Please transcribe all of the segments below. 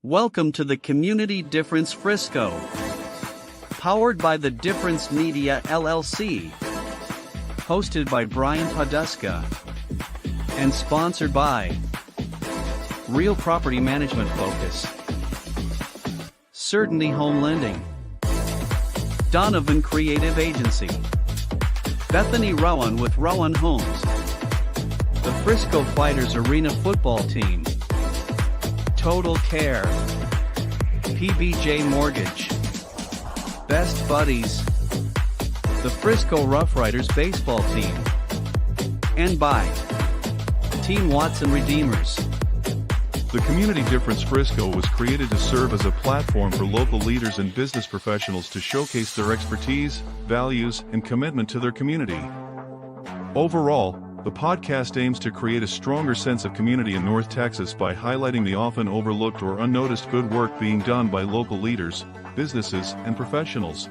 Welcome to the Community Difference Frisco, powered by the Difference Media LLC, hosted by Brian Poduska, and sponsored by Real Property Management Focus, Certainty Home Lending, Donovan Creative Agency, Bethany Rowan with Rowan Homes, the Frisco Fighters Arena Football Team, Total Care, PBJ Mortgage, Best Buddies, the Frisco Rough Riders Baseball Team, and by Team Watson Redeemers. The Community Difference Frisco was created to serve as a platform for local leaders and business professionals to showcase their expertise, values, and commitment to their community. Overall, the podcast aims to create a stronger sense of community in North Texas by highlighting the often overlooked or unnoticed good work being done by local leaders, businesses, and professionals.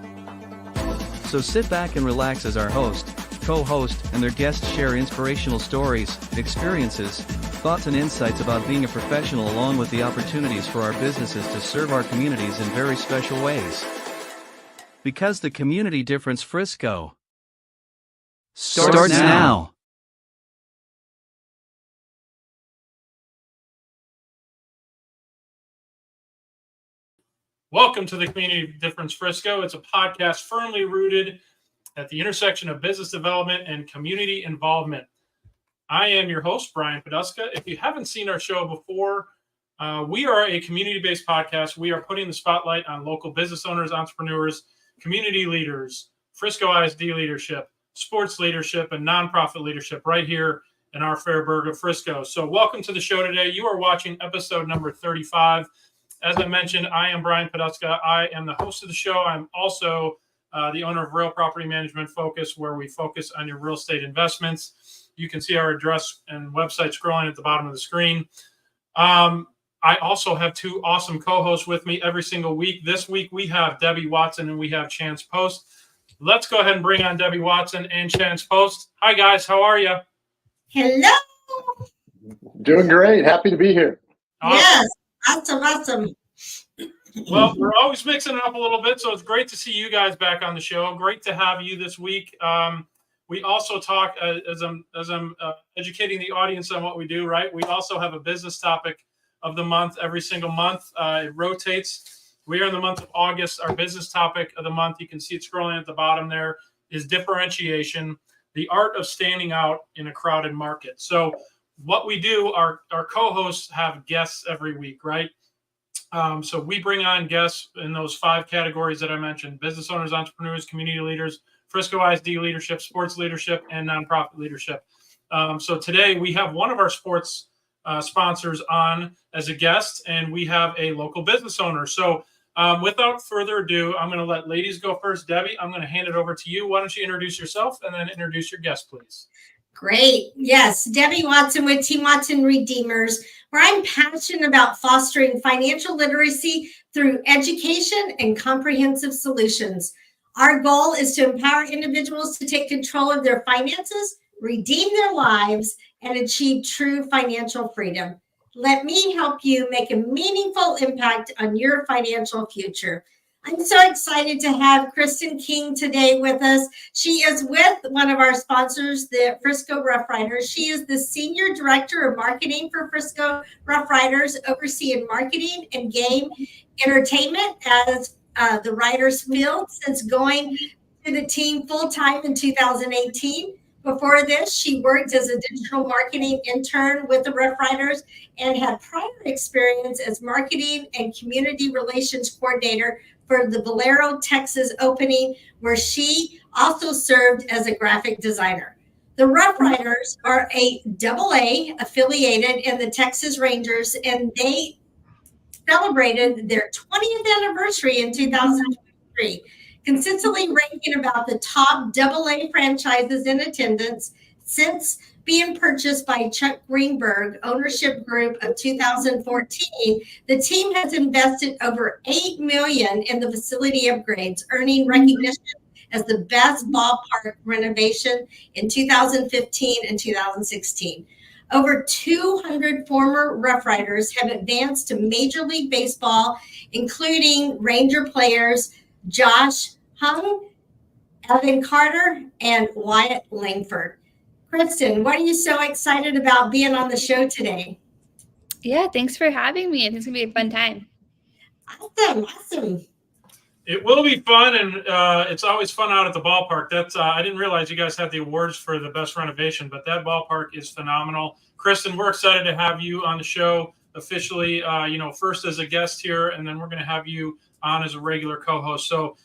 So sit back and relax as our host, co-host, and their guests share inspirational stories, experiences, thoughts, and insights about being a professional, along with the opportunities for our businesses to serve our communities in very special ways. Because the Community Difference Frisco starts now. Welcome to the Community Difference Frisco. It's a podcast firmly rooted at the intersection of business development and community involvement. I am your host, Brian Poduska. If you haven't seen our show before, we are a community-based podcast. We are putting the spotlight on local business owners, entrepreneurs, community leaders, Frisco ISD leadership, sports leadership, and nonprofit leadership right here in our fair burg of Frisco. So welcome to the show today. You are watching episode number 35. As I mentioned, I am Brian Poduska. I am the host of the show. I'm also the owner of Real Property Management Focus, where we focus on your real estate investments. You can see our address and website scrolling at the bottom of the screen. I also have two awesome co-hosts with me every single week. This week, we have Debbie Watson and we have Chance Post. Let's go ahead and bring on Debbie Watson and Chance Post. Hi, guys. How are you? Hello. Doing great. Happy to be here. Awesome. Yes. Awesome. Well, we're always mixing it up a little bit, so it's great to see you guys back on the show. Great to have you this week. We also talk, as I'm educating the audience on what we do, right? We also have a business topic of the month every single month. It rotates. We are in the month of August. Our business topic of the month, you can see it scrolling at the bottom there, is differentiation, the art of standing out in a crowded market. So what we do, our co-hosts have guests every week, right? So we bring on guests in those 5 categories that I mentioned: business owners, entrepreneurs, community leaders, Frisco ISD leadership, sports leadership, and nonprofit leadership. So today we have one of our sports sponsors on as a guest, and we have a local business owner. So without further ado, I'm going to let ladies go first. Debbie, I'm going to hand it over to you. Why don't you introduce yourself and then introduce your guest, please? Great. Yes. Debbie Watson with Team Watson Redeemers, where I'm passionate about fostering financial literacy through education and comprehensive solutions. Our goal is to empower individuals to take control of their finances, redeem their lives, and achieve true financial freedom. Let me help you make a meaningful impact on your financial future. I'm so excited to have Kristen King today with us. She is with one of our sponsors, the Frisco Rough Riders. She is the Senior Director of Marketing for Frisco Rough Riders, overseeing marketing and game entertainment as the Riders field since going to the team full-time in 2018. Before this, she worked as a digital marketing intern with the Rough Riders and had prior experience as marketing and community relations coordinator for the Valero, Texas opening, where she also served as a graphic designer. The Rough Riders are a AA affiliated in the Texas Rangers, and they celebrated their 20th anniversary in 2023, consistently ranking about the top AA franchises in attendance since being purchased by Chuck Greenberg ownership group of 2014. The team has invested over $8 million in the facility upgrades, earning recognition as the best ballpark renovation in 2015 and 2016. Over 200 former Rough Riders have advanced to Major League Baseball, including Ranger players Josh Hung, Evan Carter, and Wyatt Langford. Kristen, what are you so excited about being on the show today? Yeah, thanks for having me. I think it's going to be a fun time. Awesome. It will be fun, and it's always fun out at the ballpark. That's I didn't realize you guys had the awards for the best renovation, but that ballpark is phenomenal. Kristen, we're excited to have you on the show officially. First as a guest here, and then we're going to have you on as a regular co-host. So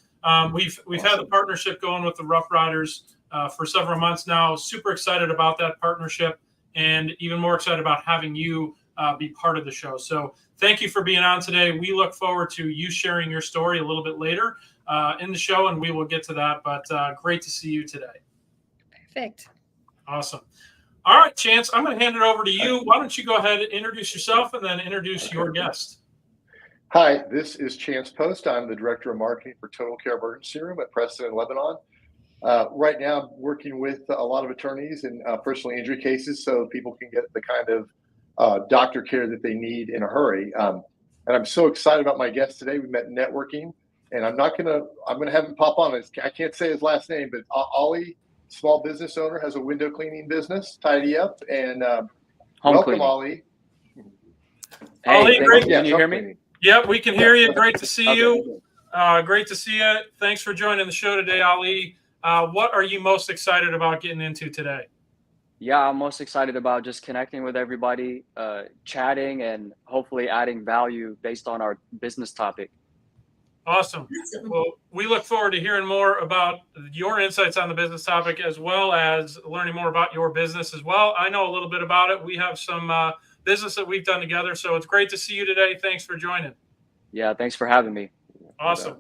we've had the partnership going with the Rough Riders for several months now. Super excited about that partnership, and even more excited about having you be part of the show. So thank you for being on today. We look forward to you sharing your story a little bit later in the show, and we will get to that. But great to see you today. Perfect. Awesome. All right, Chance, I'm going to hand it over to you. Why don't you go ahead and introduce yourself and then introduce your guest. Hi, this is Chance Post. I'm the Director of Marketing for Total Care Emergency Room at Preston in Lebanon. Right now, I'm working with a lot of attorneys in personal injury cases so people can get the kind of doctor care that they need in a hurry. And I'm so excited about my guest today. We met networking, and I'm going to have him pop on. I can't say his last name, but Ollie, small business owner, has a window cleaning business, Tidy Up, and welcome, cleaning. Ollie. Hey, Ollie, great. Can you hear me? Cleaning. Yep, we can hear you. Great to see Okay. you. Great to see you. Thanks for joining the show today, Ali. What are you most excited about getting into today? Yeah, I'm most excited about just connecting with everybody, chatting, and hopefully adding value based on our business topic. Awesome. Well, we look forward to hearing more about your insights on the business topic, as well as learning more about your business as well. I know a little bit about it. We have some business that we've done together, so it's great to see you today. Thanks for joining. Yeah, thanks for having me. Awesome.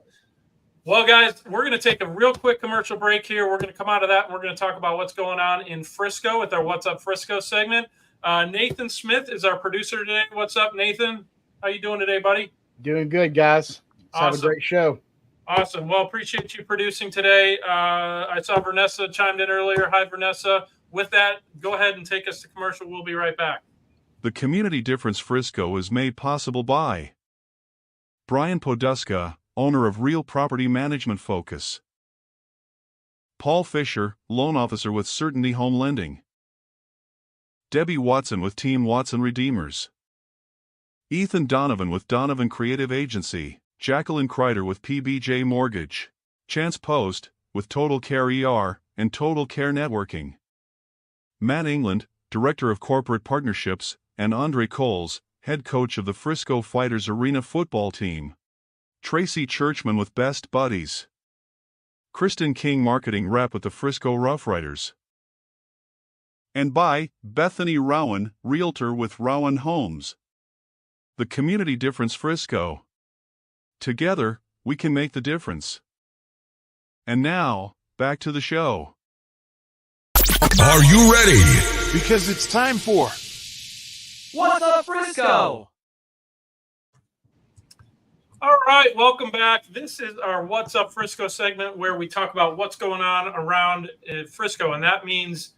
Well, guys, we're going to take a real quick commercial break here. We're going to come out of that, and we're going to talk about what's going on in Frisco with our What's Up Frisco segment. Nathan Smith is our producer today. What's up, Nathan? How you doing today, buddy? Doing good, guys. Let's have a great show. Awesome. Well, appreciate you producing today. I saw Vanessa chimed in earlier. Hi, Vanessa. With that, go ahead and take us to commercial. We'll be right back. The Community Difference Frisco is made possible by Brian Poduska, owner of Real Property Management Focus. Paul Fisher, loan officer with Certainty Home Lending. Debbie Watson with Team Watson Redeemers. Ethan Donovan with Donovan Creative Agency. Jacqueline Kreider with PBJ Mortgage. Chance Post with Total Care ER and Total Care Networking. Matt England, Director of Corporate Partnerships, and Andre Coles, head coach of the Frisco Fighters Arena football team. Tracy Churchman with Best Buddies. Kristen King, marketing rep with the Frisco Rough Riders. And by Bethany Rowan, realtor with Rowan Homes. The Community Difference Frisco. Together, we can make the difference. And now, back to the show. Are you ready? Because it's time for What's Up Frisco? All right, welcome back. This is our What's Up Frisco segment where we talk about what's going on around Frisco, and that means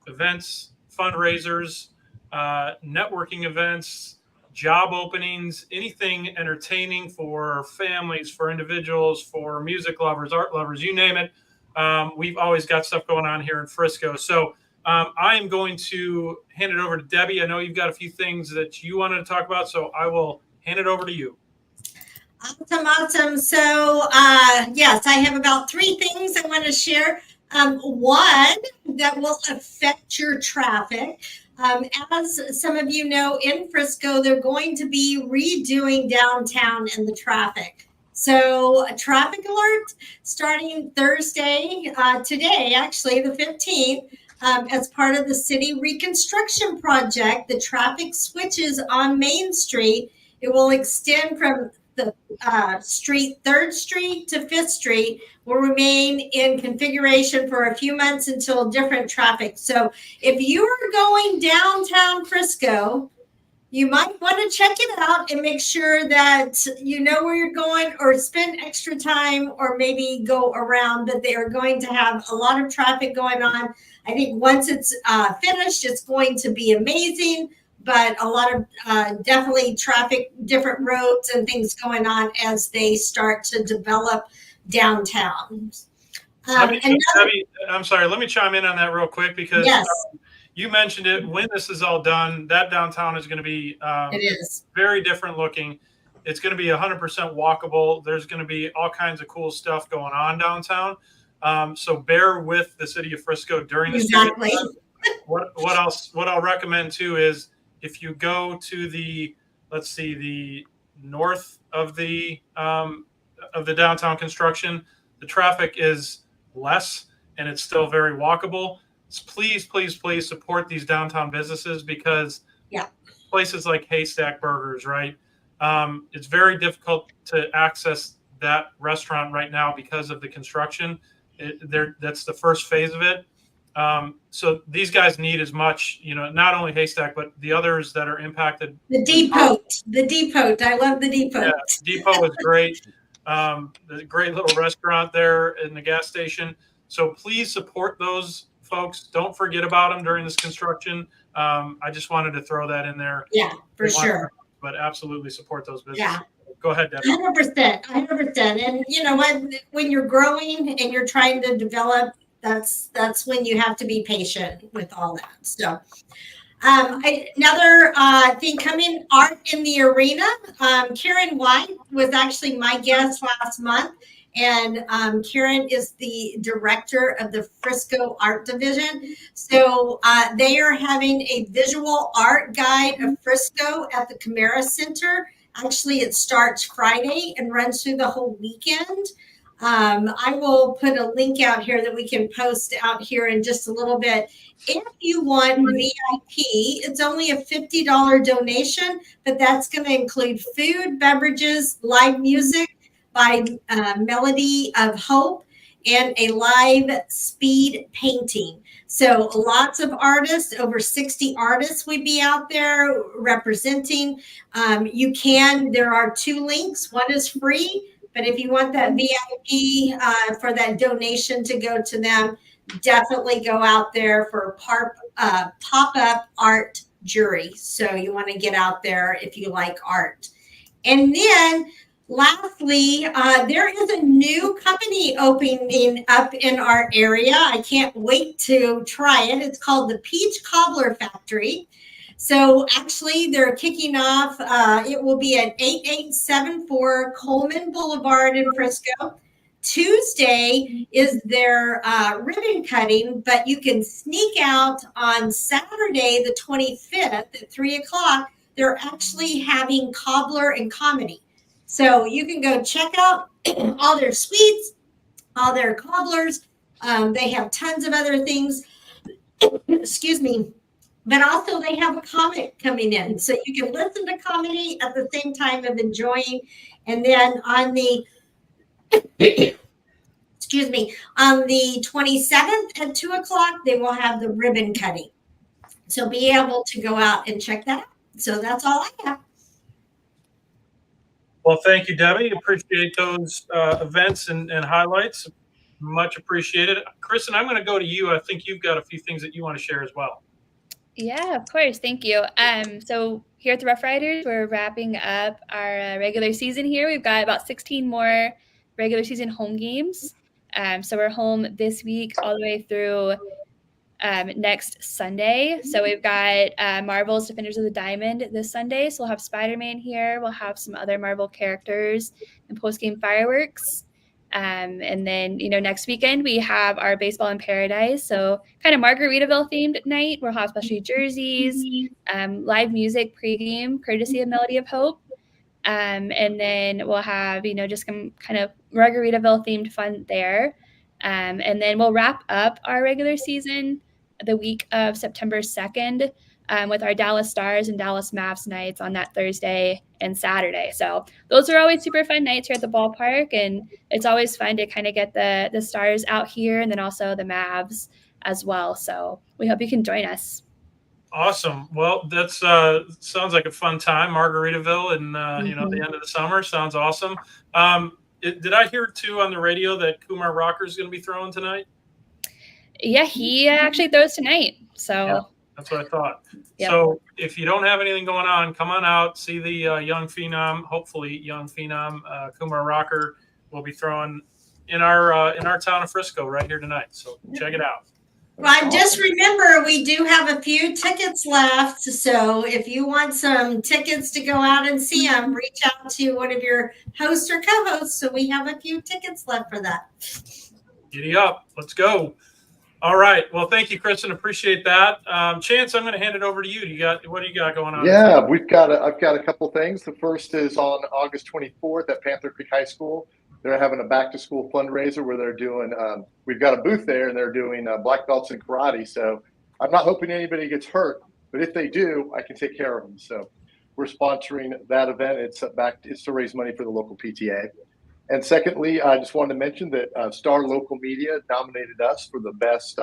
events, fundraisers, networking events, job openings, anything entertaining for families, for individuals, for music lovers, art lovers, you name it. We've always got stuff going on here in Frisco. So I am going to hand it over to Debbie. I know you've got a few things that you wanted to talk about, so I will hand it over to you. Awesome. So, yes, I have about 3 things I want to share. One that will affect your traffic. As some of you know, in Frisco, they're going to be redoing downtown and the traffic. So a traffic alert starting Thursday, today, actually, the 15th, as part of the city reconstruction project, the traffic switches on Main Street. It will extend from the street, 3rd Street to 5th Street, will remain in configuration for a few months until different traffic. So if you are going downtown Frisco, you might want to check it out and make sure that you know where you're going, or spend extra time, or maybe go around. But they are going to have a lot of traffic going on. I think once it's finished, it's going to be amazing. But a lot of definitely traffic, different roads and things going on as they start to develop downtown. I'm sorry, let me chime in on that real quick, because yes. You mentioned it. When this is all done, that downtown is going to be it is very different looking. It's going to be 100% walkable. There's going to be all kinds of cool stuff going on downtown. So bear with the city of Frisco during this. Exactly. What else? What I'll recommend too is, if you go to the north of the downtown construction, the traffic is less and it's still very walkable. Please, please, please support these downtown businesses, because places like Haystack Burgers, right? It's very difficult to access that restaurant right now because of the construction. That's the first phase of it. So these guys need as much, not only Haystack, but the others that are impacted. The Depot. I love the Depot. Yeah, Depot is great. The great little restaurant there in the gas station. So please support those folks. Don't forget about them during this construction. I just wanted to throw that in there. Yeah, for sure. But absolutely support those businesses. Yeah. Go ahead, Debbie. 100%. And you know what? When you're growing and you're trying to develop, that's when you have to be patient with all that. So another thing coming, art in the arena. Karen White was actually my guest last month. And Karen is the director of the Frisco Art Division. So they are having a visual art guide of Frisco at the Camara Center. Actually, it starts Friday and runs through the whole weekend. I will put a link out here that we can post out here in just a little bit. If you want VIP, it's only a $50 donation, but that's going to include food, beverages, live music by Melody of Hope, and a live speed painting. So lots of artists, over 60 artists would be out there representing. There are 2 links. One is free, but if you want that VIP for that donation to go to them, definitely go out there for pop-up art jury. So you want to get out there if you like art. And then lastly, there is a new company opening up in our area. I can't wait to try it. It's called the Peach Cobbler Factory. So actually, they're kicking off. It will be at 8874 Coleman Boulevard in Frisco. Tuesday is their ribbon cutting, but you can sneak out on Saturday, the 25th at 3 o'clock. They're actually having cobbler and comedy. So you can go check out all their sweets, all their cobblers. They have tons of other things. Excuse me. But also they have a comic coming in. So you can listen to comedy at the same time of enjoying. And then on the, on the 27th at 2 o'clock, they will have the ribbon cutting. So be able to go out and check that out. So that's all I have. Well, thank you, Debbie. Appreciate those events and highlights. Much appreciated. Kristen, I'm going to go to you. I think you've got a few things that you want to share as well. Yeah, of course. Thank you. So here at the Rough Riders, we're wrapping up our regular season here. We've got about 16 more regular season home games. So we're home this week all the way through next Sunday. So we've got Marvel's Defenders of the Diamond this Sunday. So we'll have Spider-Man here. We'll have some other Marvel characters and post-game fireworks. And then, next weekend we have our Baseball in Paradise. So kind of Margaritaville themed night. We'll have specialty jerseys, live music pregame, courtesy of Melody of Hope. And then we'll have, just some kind of Margaritaville themed fun there. And then we'll wrap up our regular season the week of September 2nd with our Dallas Stars and Dallas Mavs nights on that Thursday and Saturday. So those are always super fun nights here at the ballpark, and it's always fun to kind of get the Stars out here and then also the Mavs as well. So we hope you can join us. Awesome. Well, that's sounds like a fun time, Margaritaville, and the end of the summer sounds awesome. Did I hear too on the radio that Kumar Rocker is going to be throwing tonight? Yeah, he actually throws tonight. So yeah, that's what I thought. Yep. So if you don't have anything going on, come on out, see the young phenom. Hopefully, young phenom Kumar Rocker will be throwing in our town of Frisco right here tonight. So check it out. Right, just remember we do have a few tickets left. So if you want some tickets to go out and see him, reach out to one of your hosts or co-hosts. So we have a few tickets left for that. Giddy up. Let's go. All right. Well, thank you, Kristen. Appreciate that. Chance, I'm going to hand it over to you. What do you got going on? Yeah, I've got a couple things. The first is on August 24th at Panther Creek High School. They're having a back-to-school fundraiser where they're doing. We've got a booth there, and they're doing black belts in karate. So I'm not hoping anybody gets hurt, but if they do, I can take care of them. So we're sponsoring that event. It's to raise money for the local PTA. And secondly, I just wanted to mention that Star Local Media nominated us for the best,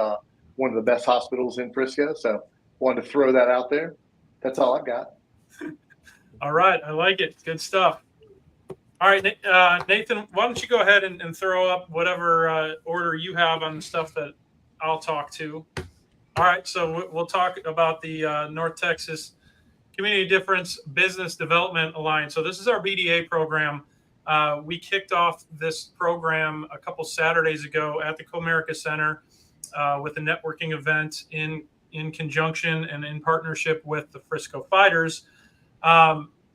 one of the best hospitals in Frisco. So wanted to throw that out there. That's all I've got. All right. I like it. Good stuff. All right, Nathan, why don't you go ahead and throw up whatever order you have on the stuff that I'll talk to. All right, so we'll talk about the North Texas Community Difference Business Development Alliance. So this is our BDA program. We kicked off this program a couple Saturdays ago at the Comerica Center with a networking event in conjunction and in partnership with the Frisco Fighters.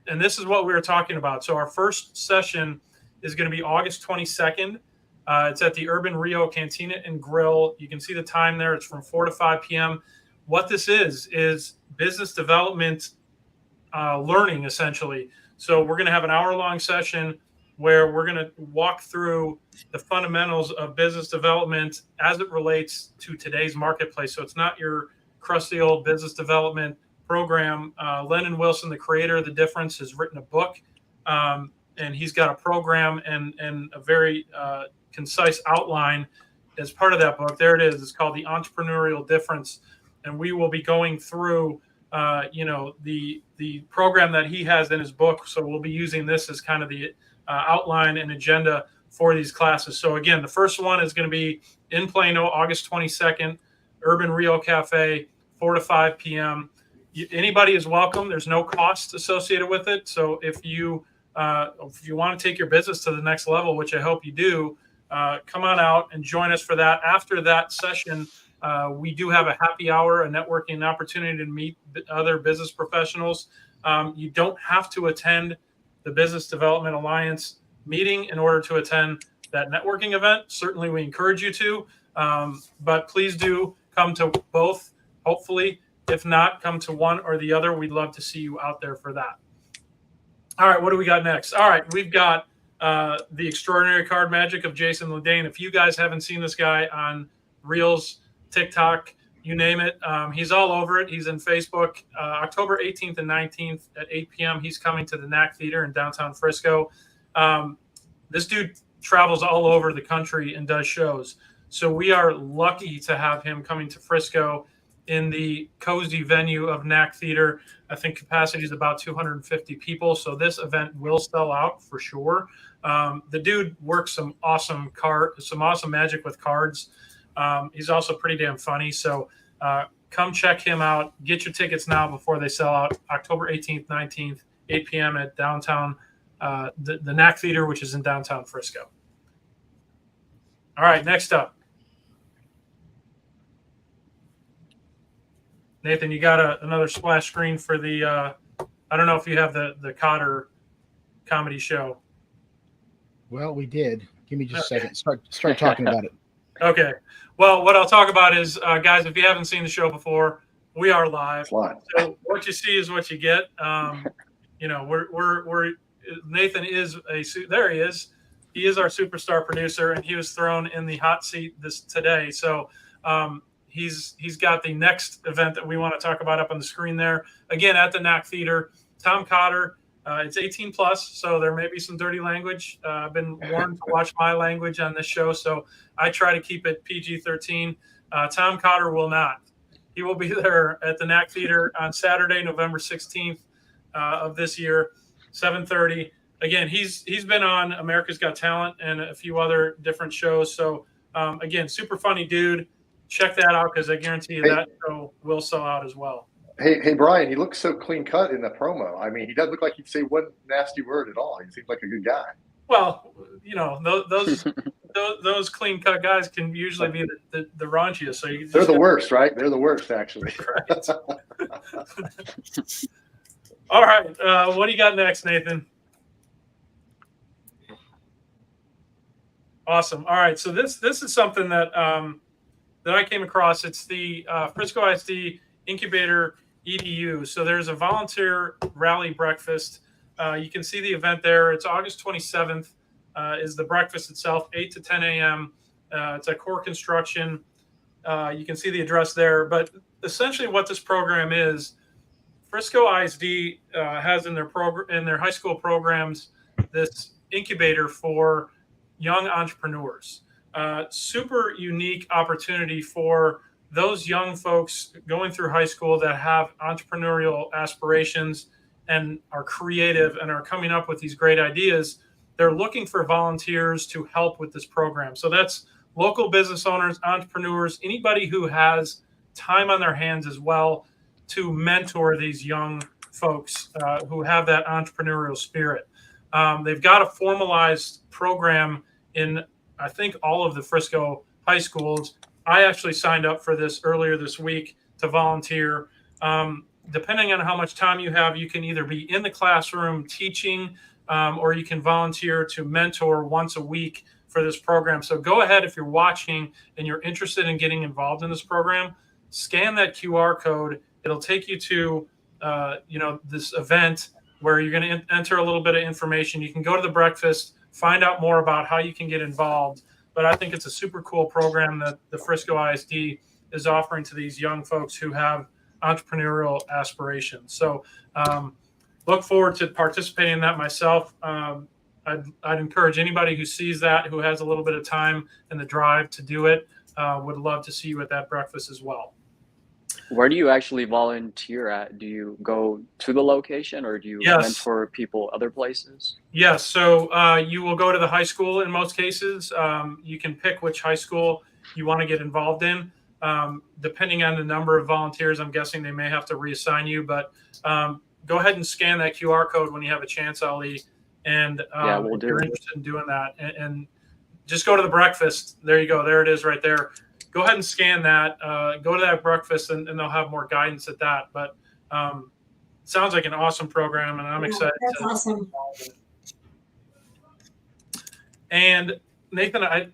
And this is what we were talking about. So our first session is going to be August 22nd. It's at the Urban Rio Cantina and Grill. You can see the time there. It's from 4 to 5 p.m. What this is business development learning, essentially. So we're going to have an hour-long session where we're going to walk through the fundamentals of business development as it relates to today's marketplace. So it's not your crusty old business development program. Lennon Wilson, the creator of The Difference, has written a book, and he's got a program and a very concise outline as part of that book. There it is. It's called The Entrepreneurial Difference, and we will be going through the program that he has in his book. So we'll be using this as kind of the outline and agenda for these classes. So again, the first one is going to be in Plano, August 22nd, Urban Rio Cafe, 4 to 5 p.m. Anybody is welcome. There's no cost associated with it. So if you want to take your business to the next level, which I hope you do, come on out and join us for that. After that session, we do have a happy hour, a networking opportunity to meet other business professionals. You don't have to attend the Business Development Alliance meeting in order to attend that networking event. Certainly, we encourage you to, but please do come to both, hopefully. If not, come to one or the other. We'd love to see you out there for that. All right, what do we got next? All right, we've got the extraordinary card magic of Jason Ledane. If you guys haven't seen this guy on Reels, TikTok, you name it, he's all over it. He's in Facebook. October 18th and 19th at 8 p.m., he's coming to the Knack Theater in downtown Frisco. This dude travels all over the country and does shows. So we are lucky to have him coming to Frisco in the cozy venue of Knack Theater. I think capacity is about 250 people. So this event will sell out for sure. The dude works some awesome magic with cards. He's also pretty damn funny. So come check him out. Get your tickets now before they sell out. October 18th, 19th, 8 p.m. at downtown, the Knack Theater, which is in downtown Frisco. All right, next up. Nathan, you got another splash screen for the, I don't know if you have the Cotter comedy show. Well, we did. Give me just a second. Start talking about it. Okay. Well, what I'll talk about is, guys, if you haven't seen the show before, we are live. So what you see is what you get. Nathan is there he is. He is our superstar producer, and he was thrown in the hot seat today. So, He's got the next event that we want to talk about up on the screen there. Again, at the Knack Theater, Tom Cotter. It's 18 plus, so there may be some dirty language. I've been warned to watch my language on this show, so I try to keep it PG-13. Tom Cotter will not. he will be there at the Knack Theater on Saturday, November 16th of this year, 7:30. Again, he's been on America's Got Talent and a few other different shows. So again, super funny dude. Check that out because I guarantee you that show will sell out as well. Hey, Brian, he looks so clean cut in the promo. I mean, he doesn't look like he'd say one nasty word at all. He seems like a good guy. Well, you know, those clean cut guys can usually be the raunchiest. So they're the worst, right? They're the worst, actually. Right. All right. What do you got next, Nathan? Awesome. All right. So this is something that that I came across. It's the Frisco ISD Incubator EDU. So there's a volunteer rally breakfast. You can see the event there. It's August 27th is the breakfast itself, 8 to 10 a.m. It's at Core Construction. You can see the address there. But essentially what this program is, Frisco ISD has in their high school programs this incubator for young entrepreneurs. Super unique opportunity for those young folks going through high school that have entrepreneurial aspirations and are creative and are coming up with these great ideas. They're looking for volunteers to help with this program. So that's local business owners, entrepreneurs, anybody who has time on their hands as well to mentor these young folks who have that entrepreneurial spirit. They've got a formalized program in, I think, all of the Frisco high schools. I actually signed up for this earlier this week to volunteer. Depending on how much time you have, you can either be in the classroom teaching or you can volunteer to mentor once a week for this program. So go ahead, if you're watching and you're interested in getting involved in this program, scan that QR code. It'll take you to this event where you're going to enter a little bit of information. You can go to the breakfast, find out more about how you can get involved. But I think it's a super cool program that the Frisco ISD is offering to these young folks who have entrepreneurial aspirations. So look forward to participating in that myself. I'd encourage anybody who sees that, who has a little bit of time and the drive to do it, would love to see you at that breakfast as well. Where do you actually volunteer at? Do you go to the location or do you mentor people other places? Yes. So you will go to the high school in most cases. You can pick which high school you want to get involved in. Depending on the number of volunteers, I'm guessing they may have to reassign you. But go ahead and scan that QR code when you have a chance, Ali. And if you're interested in doing that, and just go to the breakfast. There you go. There it is right there. Go ahead and scan that. Go to that breakfast, and they'll have more guidance at that. But sounds like an awesome program, and I'm excited. That's awesome. And Nathan, I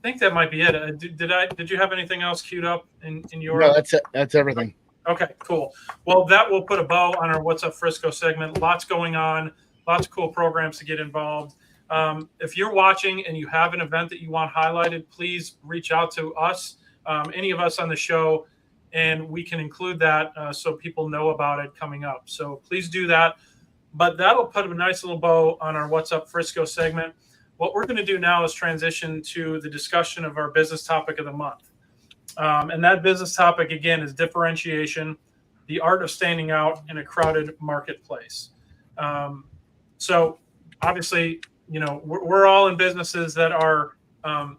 think that might be it. Did you have anything else queued up in your? No, that's it. That's everything. Okay, cool. Well, that will put a bow on our What's Up Frisco segment. Lots going on. Lots of cool programs to get involved. If you're watching and you have an event that you want highlighted, please reach out to us, any of us on the show, and we can include that so people know about it coming up. So please do that. But that'll put a nice little bow on our What's Up Frisco segment. What we're going to do now is transition to the discussion of our business topic of the month. And that business topic, again, is differentiation, the art of standing out in a crowded marketplace. So obviously, we're all in businesses that are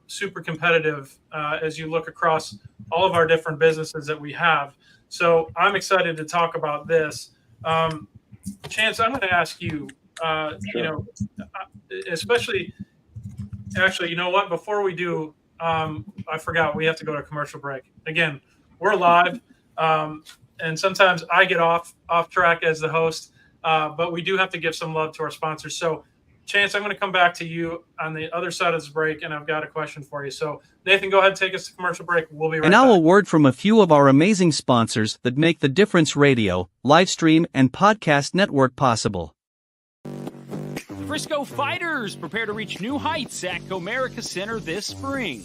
super competitive as you look across all of our different businesses that we have. So I'm excited to talk about this. Chance, I'm going to ask you, actually, you know what? Before we do, I forgot we have to go to a commercial break. Again, we're live, and sometimes I get off track as the host. But we do have to give some love to our sponsors. So, Chance, I'm going to come back to you on the other side of this break, and I've got a question for you. So, Nathan, go ahead and take us to commercial break. We'll be right back. And now a word from a few of our amazing sponsors that make the Difference Radio, live stream, and podcast network possible. Frisco Fighters prepare to reach new heights at Comerica Center this spring.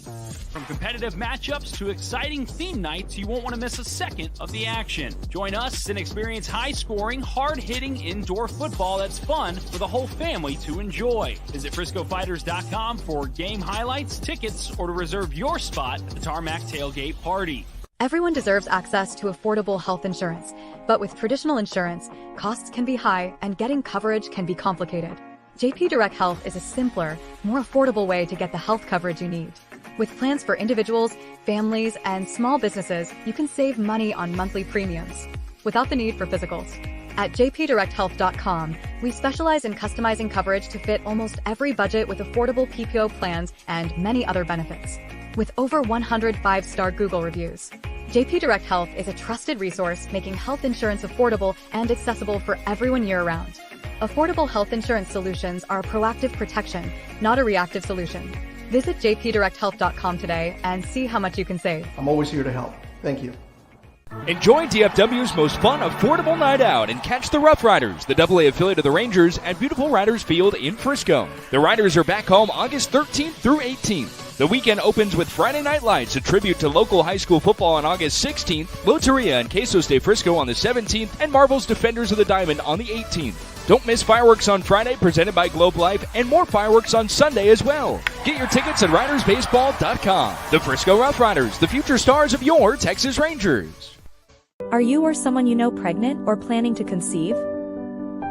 From competitive matchups to exciting theme nights, you won't want to miss a second of the action. Join us and experience high-scoring, hard-hitting indoor football that's fun for the whole family to enjoy. Visit FriscoFighters.com for game highlights, tickets, or to reserve your spot at the Tarmac Tailgate Party. Everyone deserves access to affordable health insurance, but with traditional insurance, costs can be high and getting coverage can be complicated. JP Direct Health is a simpler, more affordable way to get the health coverage you need. With plans for individuals, families, and small businesses, you can save money on monthly premiums without the need for physicals. At jpdirecthealth.com, we specialize in customizing coverage to fit almost every budget with affordable PPO plans and many other benefits. With over 100 5-star Google reviews, JP Direct Health is a trusted resource making health insurance affordable and accessible for everyone year-round. Affordable health insurance solutions are a proactive protection, not a reactive solution. Visit jpdirecthealth.com today and see how much you can save. I'm always here to help. Thank you. Enjoy DFW's most fun, affordable night out and catch the Rough Riders, the AA affiliate of the Rangers, at beautiful Riders Field in Frisco. The Riders are back home August 13th through 18th. The weekend opens with Friday Night Lights, a tribute to local high school football on August 16th, Loteria and Quesos de Frisco on the 17th, and Marvel's Defenders of the Diamond on the 18th. Don't miss fireworks on Friday, presented by Globe Life, and more fireworks on Sunday as well. Get your tickets at ridersbaseball.com. The Frisco Rough Riders, the future stars of your Texas Rangers. Are you or someone you know pregnant or planning to conceive?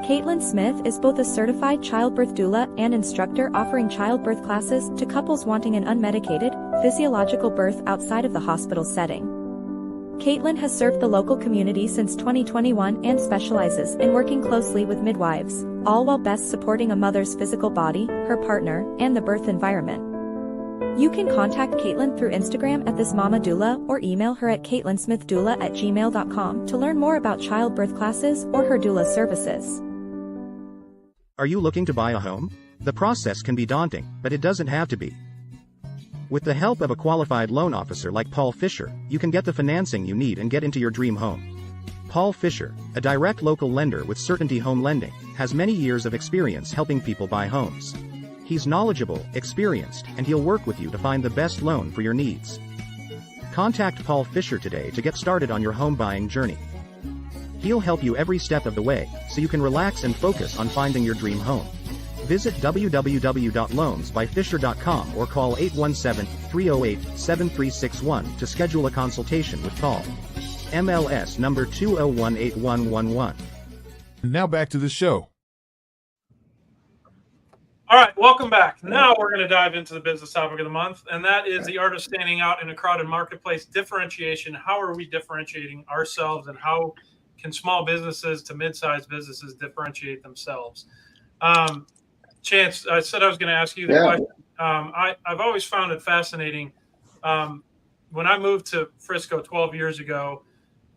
Caitlin Smith is both a certified childbirth doula and instructor offering childbirth classes to couples wanting an unmedicated, physiological birth outside of the hospital setting. Caitlin has served the local community since 2021 and specializes in working closely with midwives, all while best supporting a mother's physical body, her partner, and the birth environment. You can contact Caitlin through Instagram at thismamadoula or email her at caitlinsmithdoula@gmail.com to learn more about childbirth classes or her doula services. Are you looking to buy a home? The process can be daunting, but it doesn't have to be. With the help of a qualified loan officer like Paul Fisher, you can get the financing you need and get into your dream home. Paul Fisher, a direct local lender with Certainty Home Lending, has many years of experience helping people buy homes. He's knowledgeable, experienced, and he'll work with you to find the best loan for your needs. Contact Paul Fisher today to get started on your home buying journey. He'll help you every step of the way, so you can relax and focus on finding your dream home. Visit www.loansbyfisher.com or call 817-308-7361 to schedule a consultation with Paul. MLS number 2018111. Now back to the show. All right, welcome back. Now we're going to dive into the business topic of the month, and that is the art of standing out in a crowded marketplace. Differentiation. How are we differentiating ourselves, and how can small businesses to mid-sized businesses differentiate themselves? Chance, I said I was going to ask you the question. I've always found it fascinating. When I moved to Frisco 12 years ago,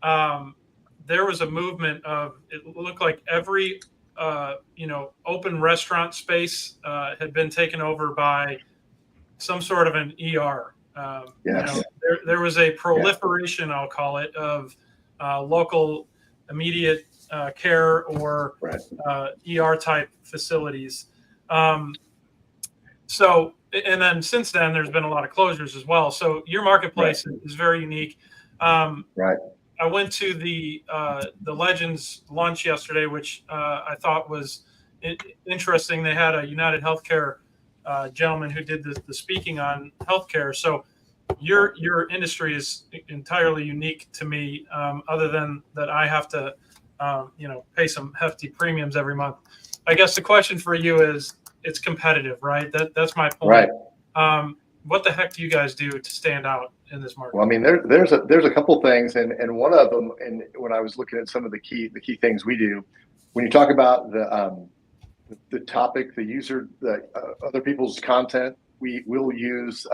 there was a movement of, it looked like every open restaurant space had been taken over by some sort of an ER. There was a proliferation, I'll call it, of local immediate care or ER type facilities. So, and then since then, there's been a lot of closures as well. So your marketplace is very unique. I went to the Legends lunch yesterday, which I thought was interesting. They had a United Healthcare gentleman who did the speaking on healthcare. So your industry is entirely unique to me, other than that I have to pay some hefty premiums every month. I guess the question for you is, it's competitive, right? That's my point. What the heck do you guys do to stand out in this market? Well, I mean, there's a couple things, and one of them, and when I was looking at some of the key things we do, when you talk about the topic, the user, other people's content, we will use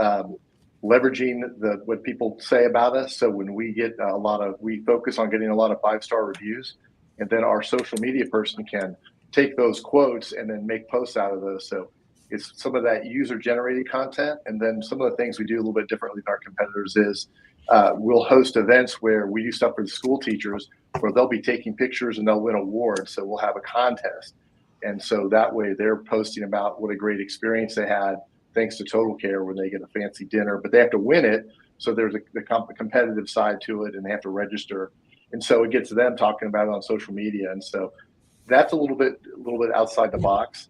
leveraging what people say about us. So when we get we focus on getting a lot of 5-star reviews, and then our social media person can take those quotes and then make posts out of those. So it's some of that user-generated content, and then some of the things we do a little bit differently than our competitors is we'll host events where we do stuff for the school teachers where they'll be taking pictures and they'll win awards. So we'll have a contest. And so that way they're posting about what a great experience they had thanks to Total Care when they get a fancy dinner, but they have to win it. So there's the competitive side to it, and they have to register. And so it gets them talking about it on social media. And so that's a little bit outside the box.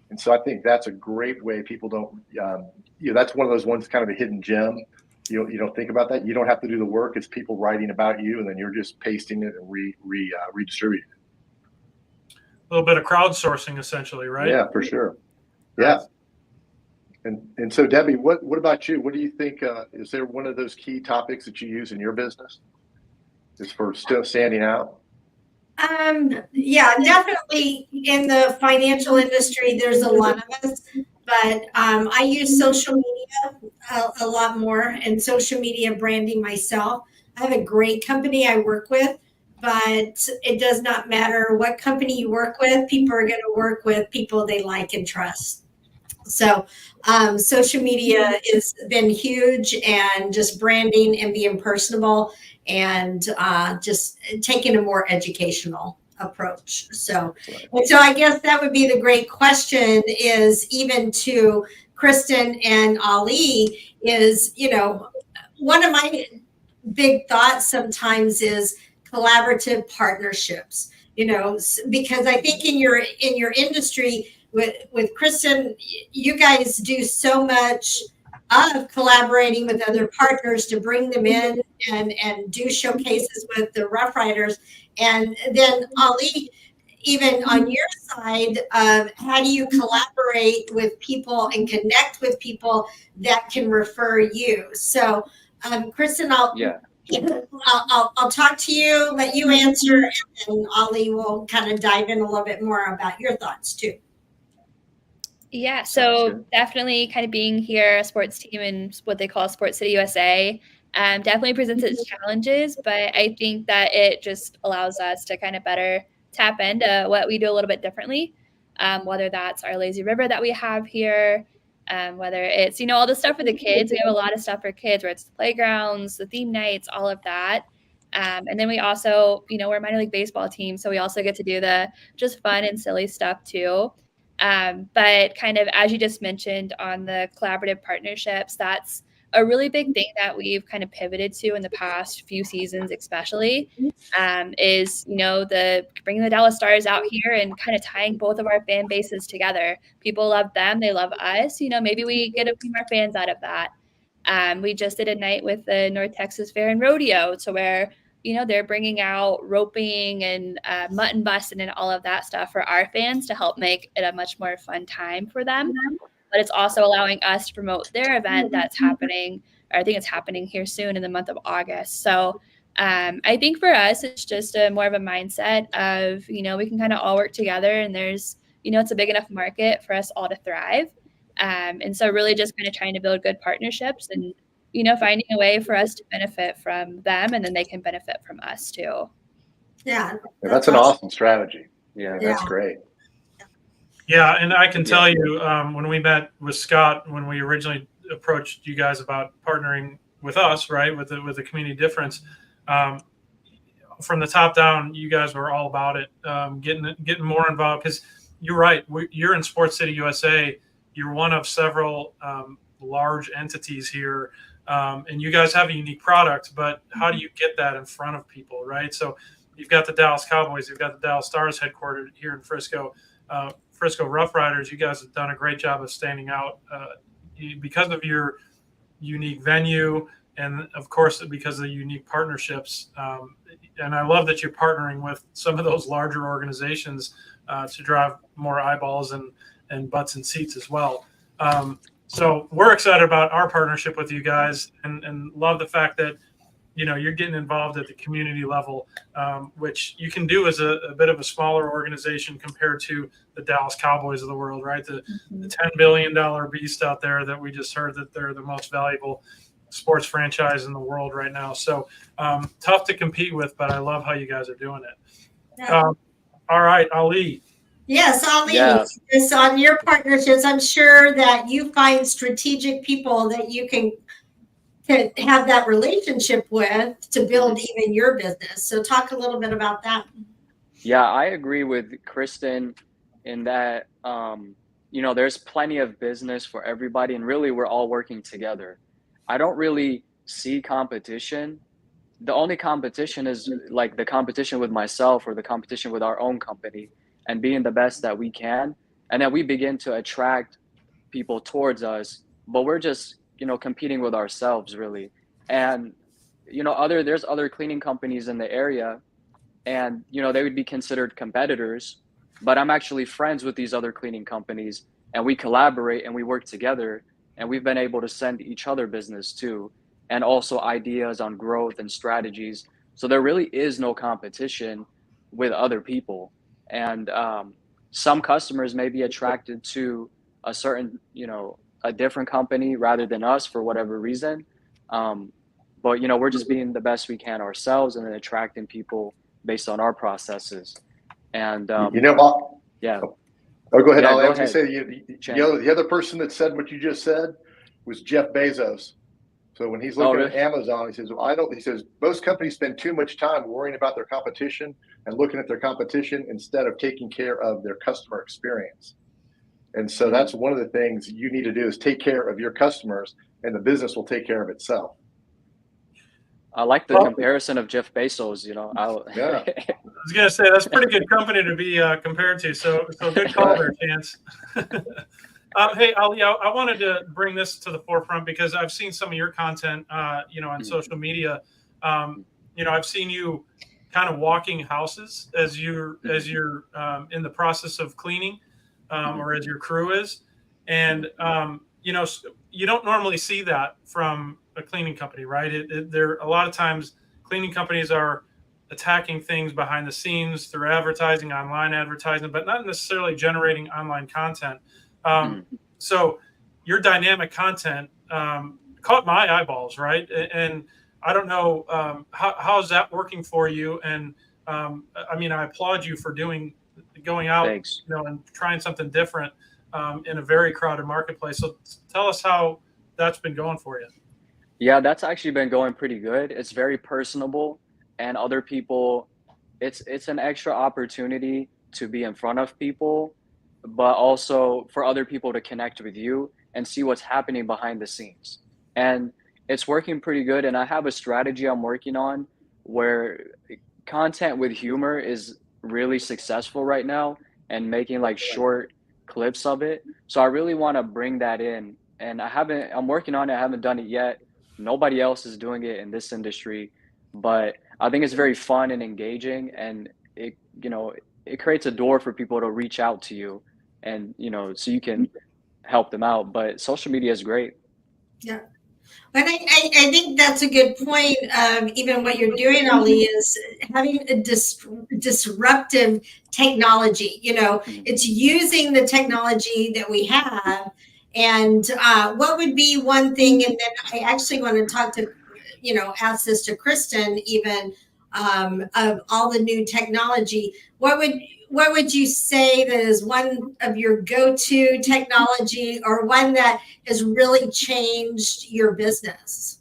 And so I think that's a great way. People don't, that's one of those ones, kind of a hidden gem You don't think about that. You don't have to do the work. It's people writing about you, and then you're just pasting it and redistributing it. A little bit of crowdsourcing, essentially, right? Yeah, for sure. Yeah. And so, Debbie, what about you? What do you think? Is there one of those key topics that you use in your business? Is for still standing out? Yeah, definitely in the financial industry, there's a lot of us, but I use social media a lot more, and social media branding myself. I have a great company I work with, but it does not matter what company you work with. People are going to work with people they like and trust. So social media has been huge, and just branding and being personable, and just taking a more educational approach. So I guess that would be the great question, is even to Kristen and Ali, is, one of my big thoughts sometimes is collaborative partnerships, because I think in your industry with Kristen, you guys do so much of collaborating with other partners to bring them in and do showcases with the Rough Riders. And then Ali, even on your side, how do you collaborate with people and connect with people that can refer you? So, Kristen, I'll talk to you, let you answer, and Ali will kind of dive in a little bit more about your thoughts too. Yeah, so definitely kind of being here, a sports team in what they call Sports City USA, definitely presents its challenges, but I think that it just allows us to kind of better tap into what we do a little bit differently, whether that's our lazy river that we have here, whether it's, all the stuff for the kids. We have a lot of stuff for kids, where it's the playgrounds, the theme nights, all of that. And then we also, we're a minor league baseball team, so we also get to do the just fun and silly stuff too. But kind of, as you just mentioned on the collaborative partnerships, that's a really big thing that we've kind of pivoted to in the past few seasons, especially, is, the bringing the Dallas Stars out here and kind of tying both of our fan bases together. People love them. They love us. Maybe we get a few more fans out of that. We just did a night with the North Texas Fair and Rodeo, to where they're bringing out roping and mutton busting and all of that stuff for our fans to help make it a much more fun time for them. But it's also allowing us to promote their event that's happening, or I think it's happening here soon in the month of August. So I think for us, it's just more of a mindset of, we can kind of all work together, and there's, it's a big enough market for us all to thrive. And so really just kind of trying to build good partnerships and, finding a way for us to benefit from them, and then they can benefit from us too. Yeah. That's an awesome strategy. Yeah, that's great. Yeah, and I can tell you, when we met with Scott, when we originally approached you guys about partnering with us, right, with the community difference, from the top down, you guys were all about it, getting more involved, because you're right. You're in Sports City USA. You're one of several large entities here. And you guys have a unique product, but how do you get that in front of people, right? So you've got the Dallas Cowboys, you've got the Dallas Stars headquartered here in Frisco, Frisco Rough Riders. You guys have done a great job of standing out because of your unique venue, and of course, because of the unique partnerships. And I love that you're partnering with some of those larger organizations to drive more eyeballs and butts and seats as well. So we're excited about our partnership with you guys, and love the fact that, you're getting involved at the community level, which you can do as a bit of a smaller organization compared to the Dallas Cowboys of the world, right? The $10 billion beast out there that we just heard that they're the most valuable sports franchise in the world right now. So tough to compete with, but I love how you guys are doing it. Yeah. All right, Ali. Yes, Ali, yes, on your partnerships, I'm sure that you find strategic people that you can have that relationship with to build even your business. So talk a little bit about that. Yeah, I agree with Kristen in that, there's plenty of business for everybody, and really we're all working together. I don't really see competition. The only competition is like the competition with myself, or the competition with our own company, and being the best that we can. And then we begin to attract people towards us, but we're just competing with ourselves really. And, there's other cleaning companies in the area, and, they would be considered competitors, but I'm actually friends with these other cleaning companies, and we collaborate and we work together, and we've been able to send each other business too, and also ideas on growth and strategies. So there really is no competition with other people. And some customers may be attracted to a certain, a different company rather than us for whatever reason. But, we're just being the best we can ourselves and then attracting people based on our processes. And, yeah. Oh, go ahead. Yeah, I go was going to ahead. say the other person that said what you just said was Jeff Bezos. So when he's looking at Amazon, he says, he says, most companies spend too much time worrying about their competition and looking at their competition instead of taking care of their customer experience. And so that's one of the things you need to do is take care of your customers, and the business will take care of itself. I like the comparison of Jeff Bezos, Yeah. I was going to say, that's a pretty good company to be compared to. So good call there, Chance. Hey, Ali, I wanted to bring this to the forefront because I've seen some of your content, on social media. I've seen you kind of walking houses as you're in the process of cleaning, or as your crew is. And, you don't normally see that from a cleaning company, right? There a lot of times cleaning companies are attacking things behind the scenes through advertising, online advertising, but not necessarily generating online content. So your dynamic content caught my eyeballs, right? And I don't know, how's that working for you? And I applaud you for going out, Thanks. and trying something different in a very crowded marketplace. So tell us how that's been going for you. Yeah, that's actually been going pretty good. It's very personable, and other people, it's an extra opportunity to be in front of people, but also for other people to connect with you and see what's happening behind the scenes. And it's working pretty good. And I have a strategy I'm working on where content with humor is really successful right now, and making like short clips of it. So I really want to bring that in, and I'm working on it. I haven't done it yet. Nobody else is doing it in this industry, but I think it's very fun and engaging, and it creates a door for people to reach out to you, and so you can help them out. But social media is great. Yeah. And I think that's a good point. Even what you're doing, Ali, is having a disruptive technology. It's using the technology that we have. And what would be one thing? And then I actually want to talk to, ask this to Kristen, even of all the new technology. What would you say that is one of your go-to technology, or one that has really changed your business?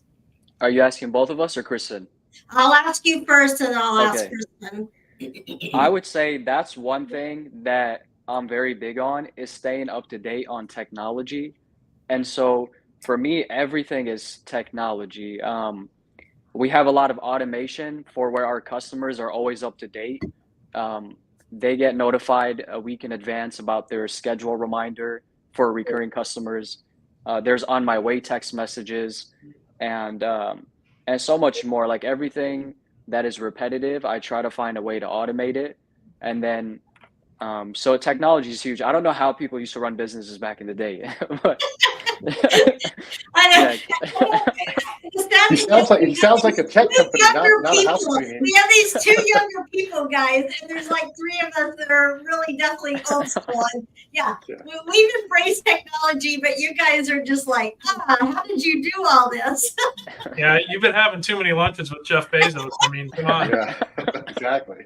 Are you asking both of us or Kristen? I'll ask you first, and I'll ask Kristen. I would say that's one thing that I'm very big on, is staying up to date on technology. And so for me, everything is technology. We have a lot of automation for where our customers are always up to date. They get notified a week in advance about their schedule reminder for recurring customers. There's on my way text messages, and so much more. Like everything that is repetitive, I try to find a way to automate it. And then, so technology is huge. I don't know how people used to run businesses back in the day, but He sounds like a tech company, not a house cleaning. We have these two younger people, guys, and there's like three of us that are really definitely old school. And we've embraced technology, but you guys are just like, how did you do all this? Yeah, you've been having too many lunches with Jeff Bezos. I mean, come on. Yeah, exactly.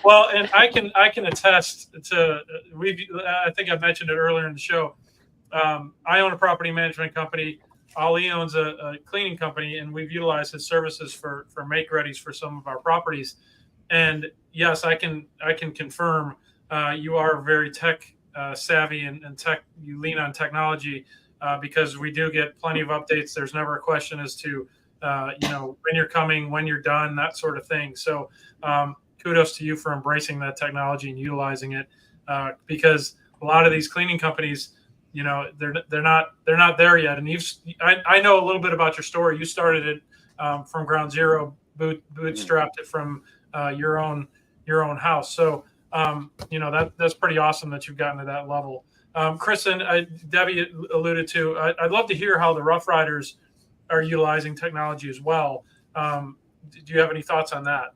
Well, and I can attest to, I think I mentioned it earlier in the show. I own a property management company. Ali owns a cleaning company, and we've utilized his services for make-readies for some of our properties. And yes, I can confirm you are very tech savvy, and tech. You lean on technology because we do get plenty of updates. There's never a question as to when you're coming, when you're done, that sort of thing. So kudos to you for embracing that technology and utilizing it, because a lot of these cleaning companies, they're not there yet. And I know a little bit about your story. You started it from ground zero, bootstrapped it from your own house. So that's pretty awesome that you've gotten to that level. Kristen, Debbie alluded to. I'd love to hear how the Rough Riders are utilizing technology as well. Do you have any thoughts on that?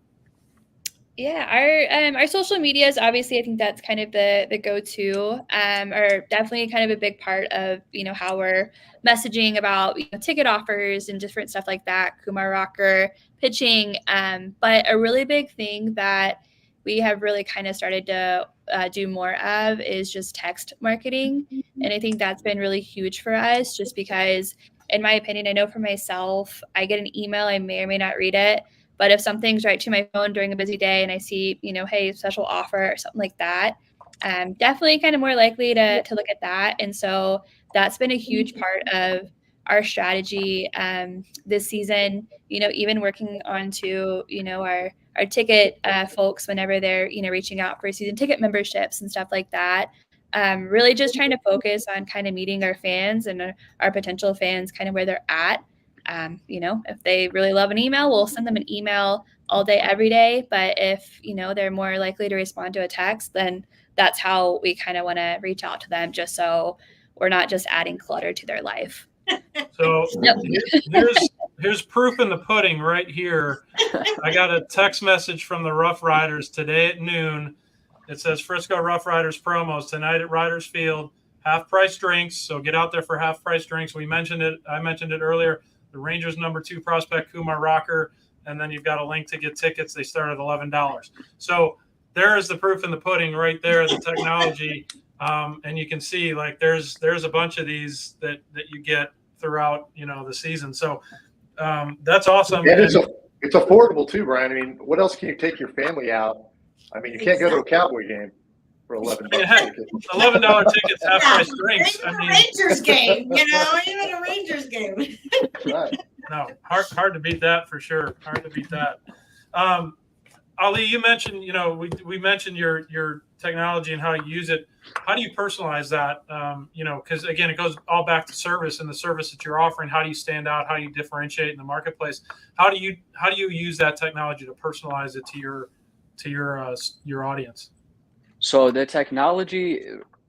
Yeah, our social medias, obviously, I think that's kind of the go-to, are definitely kind of a big part of, how we're messaging about, ticket offers and different stuff like that, Kumar Rocker, pitching. But a really big thing that we have really kind of started to do more of is just text marketing. And I think that's been really huge for us, just because, in my opinion, I know for myself, I get an email, I may or may not read it. But if something's right to my phone during a busy day and I see, hey, special offer or something like that, definitely kind of more likely to look at that. And so that's been a huge part of our strategy this season, even working on to, our ticket folks whenever they're, reaching out for season ticket memberships and stuff like that. Really just trying to focus on kind of meeting our fans and our potential fans kind of where they're at. If they really love an email, we'll send them an email all day, every day. But if, they're more likely to respond to a text, then that's how we kind of want to reach out to them, just so we're not just adding clutter to their life. So here's proof in the pudding right here. I got a text message from the Rough Riders today at noon. It says Frisco Rough Riders promos tonight at Riders Field, half-price drinks. So get out there for half-price drinks. I mentioned it earlier. The Rangers #2 prospect, Kumar Rocker, and then you've got a link to get tickets. They start at $11. So there is the proof in the pudding right there, the technology. And you can see, like, there's a bunch of these that you get throughout, the season. So that's awesome. And it's affordable too, Brian. I mean, what else can you take your family out? I mean, you can't go to a Cowboy game for $11. $11 tickets, half-price drinks. Even a Rangers game, even a Rangers game. Right. No, hard to beat that for sure. Hard to beat that. Ali, you mentioned, we mentioned your technology and how you use it. How do you personalize that? Because again, it goes all back to service and the service that you're offering. How do you stand out? How do you differentiate in the marketplace? How do you use that technology to personalize it to your audience? So the technology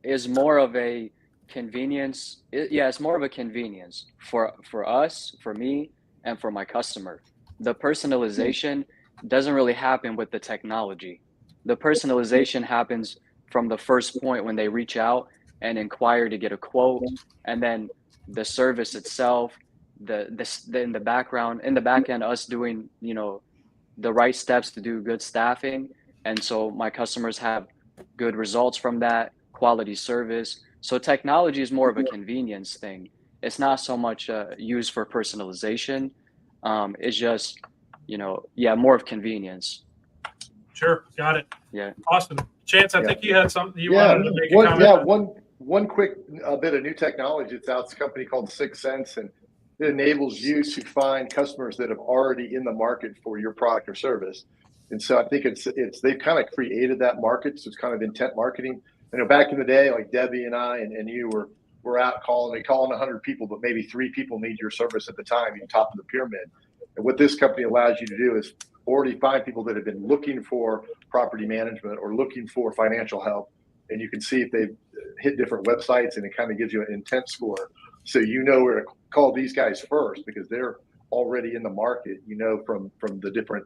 is more of a convenience. It's more of a convenience for us, for me, and for my customer. The personalization doesn't really happen with the technology. The personalization happens from the first point when they reach out and inquire to get a quote, and then the service itself, in the back end, us doing, the right steps to do good staffing. And so my customers have good results from that, quality service. So technology is more of a convenience thing. It's not so much used for personalization. It's just, more of convenience. Sure, got it. Yeah. Awesome. Chance, I think you had something you wanted to make a comment. Yeah, one quick bit of new technology that's out. It's a company called 6 Sense, and it enables you to find customers that have already in the market for your product or service. And so I think they've kind of created that market. So it's kind of intent marketing. Back in the day, like Debbie and I and you were out calling 100 people, but maybe 3 people need your service at the time. You're top of the pyramid. And what this company allows you to do is already find people that have been looking for property management or looking for financial help. And you can see if they've hit different websites, and it kind of gives you an intent score. So where to call these guys first because they're already in the market, from the different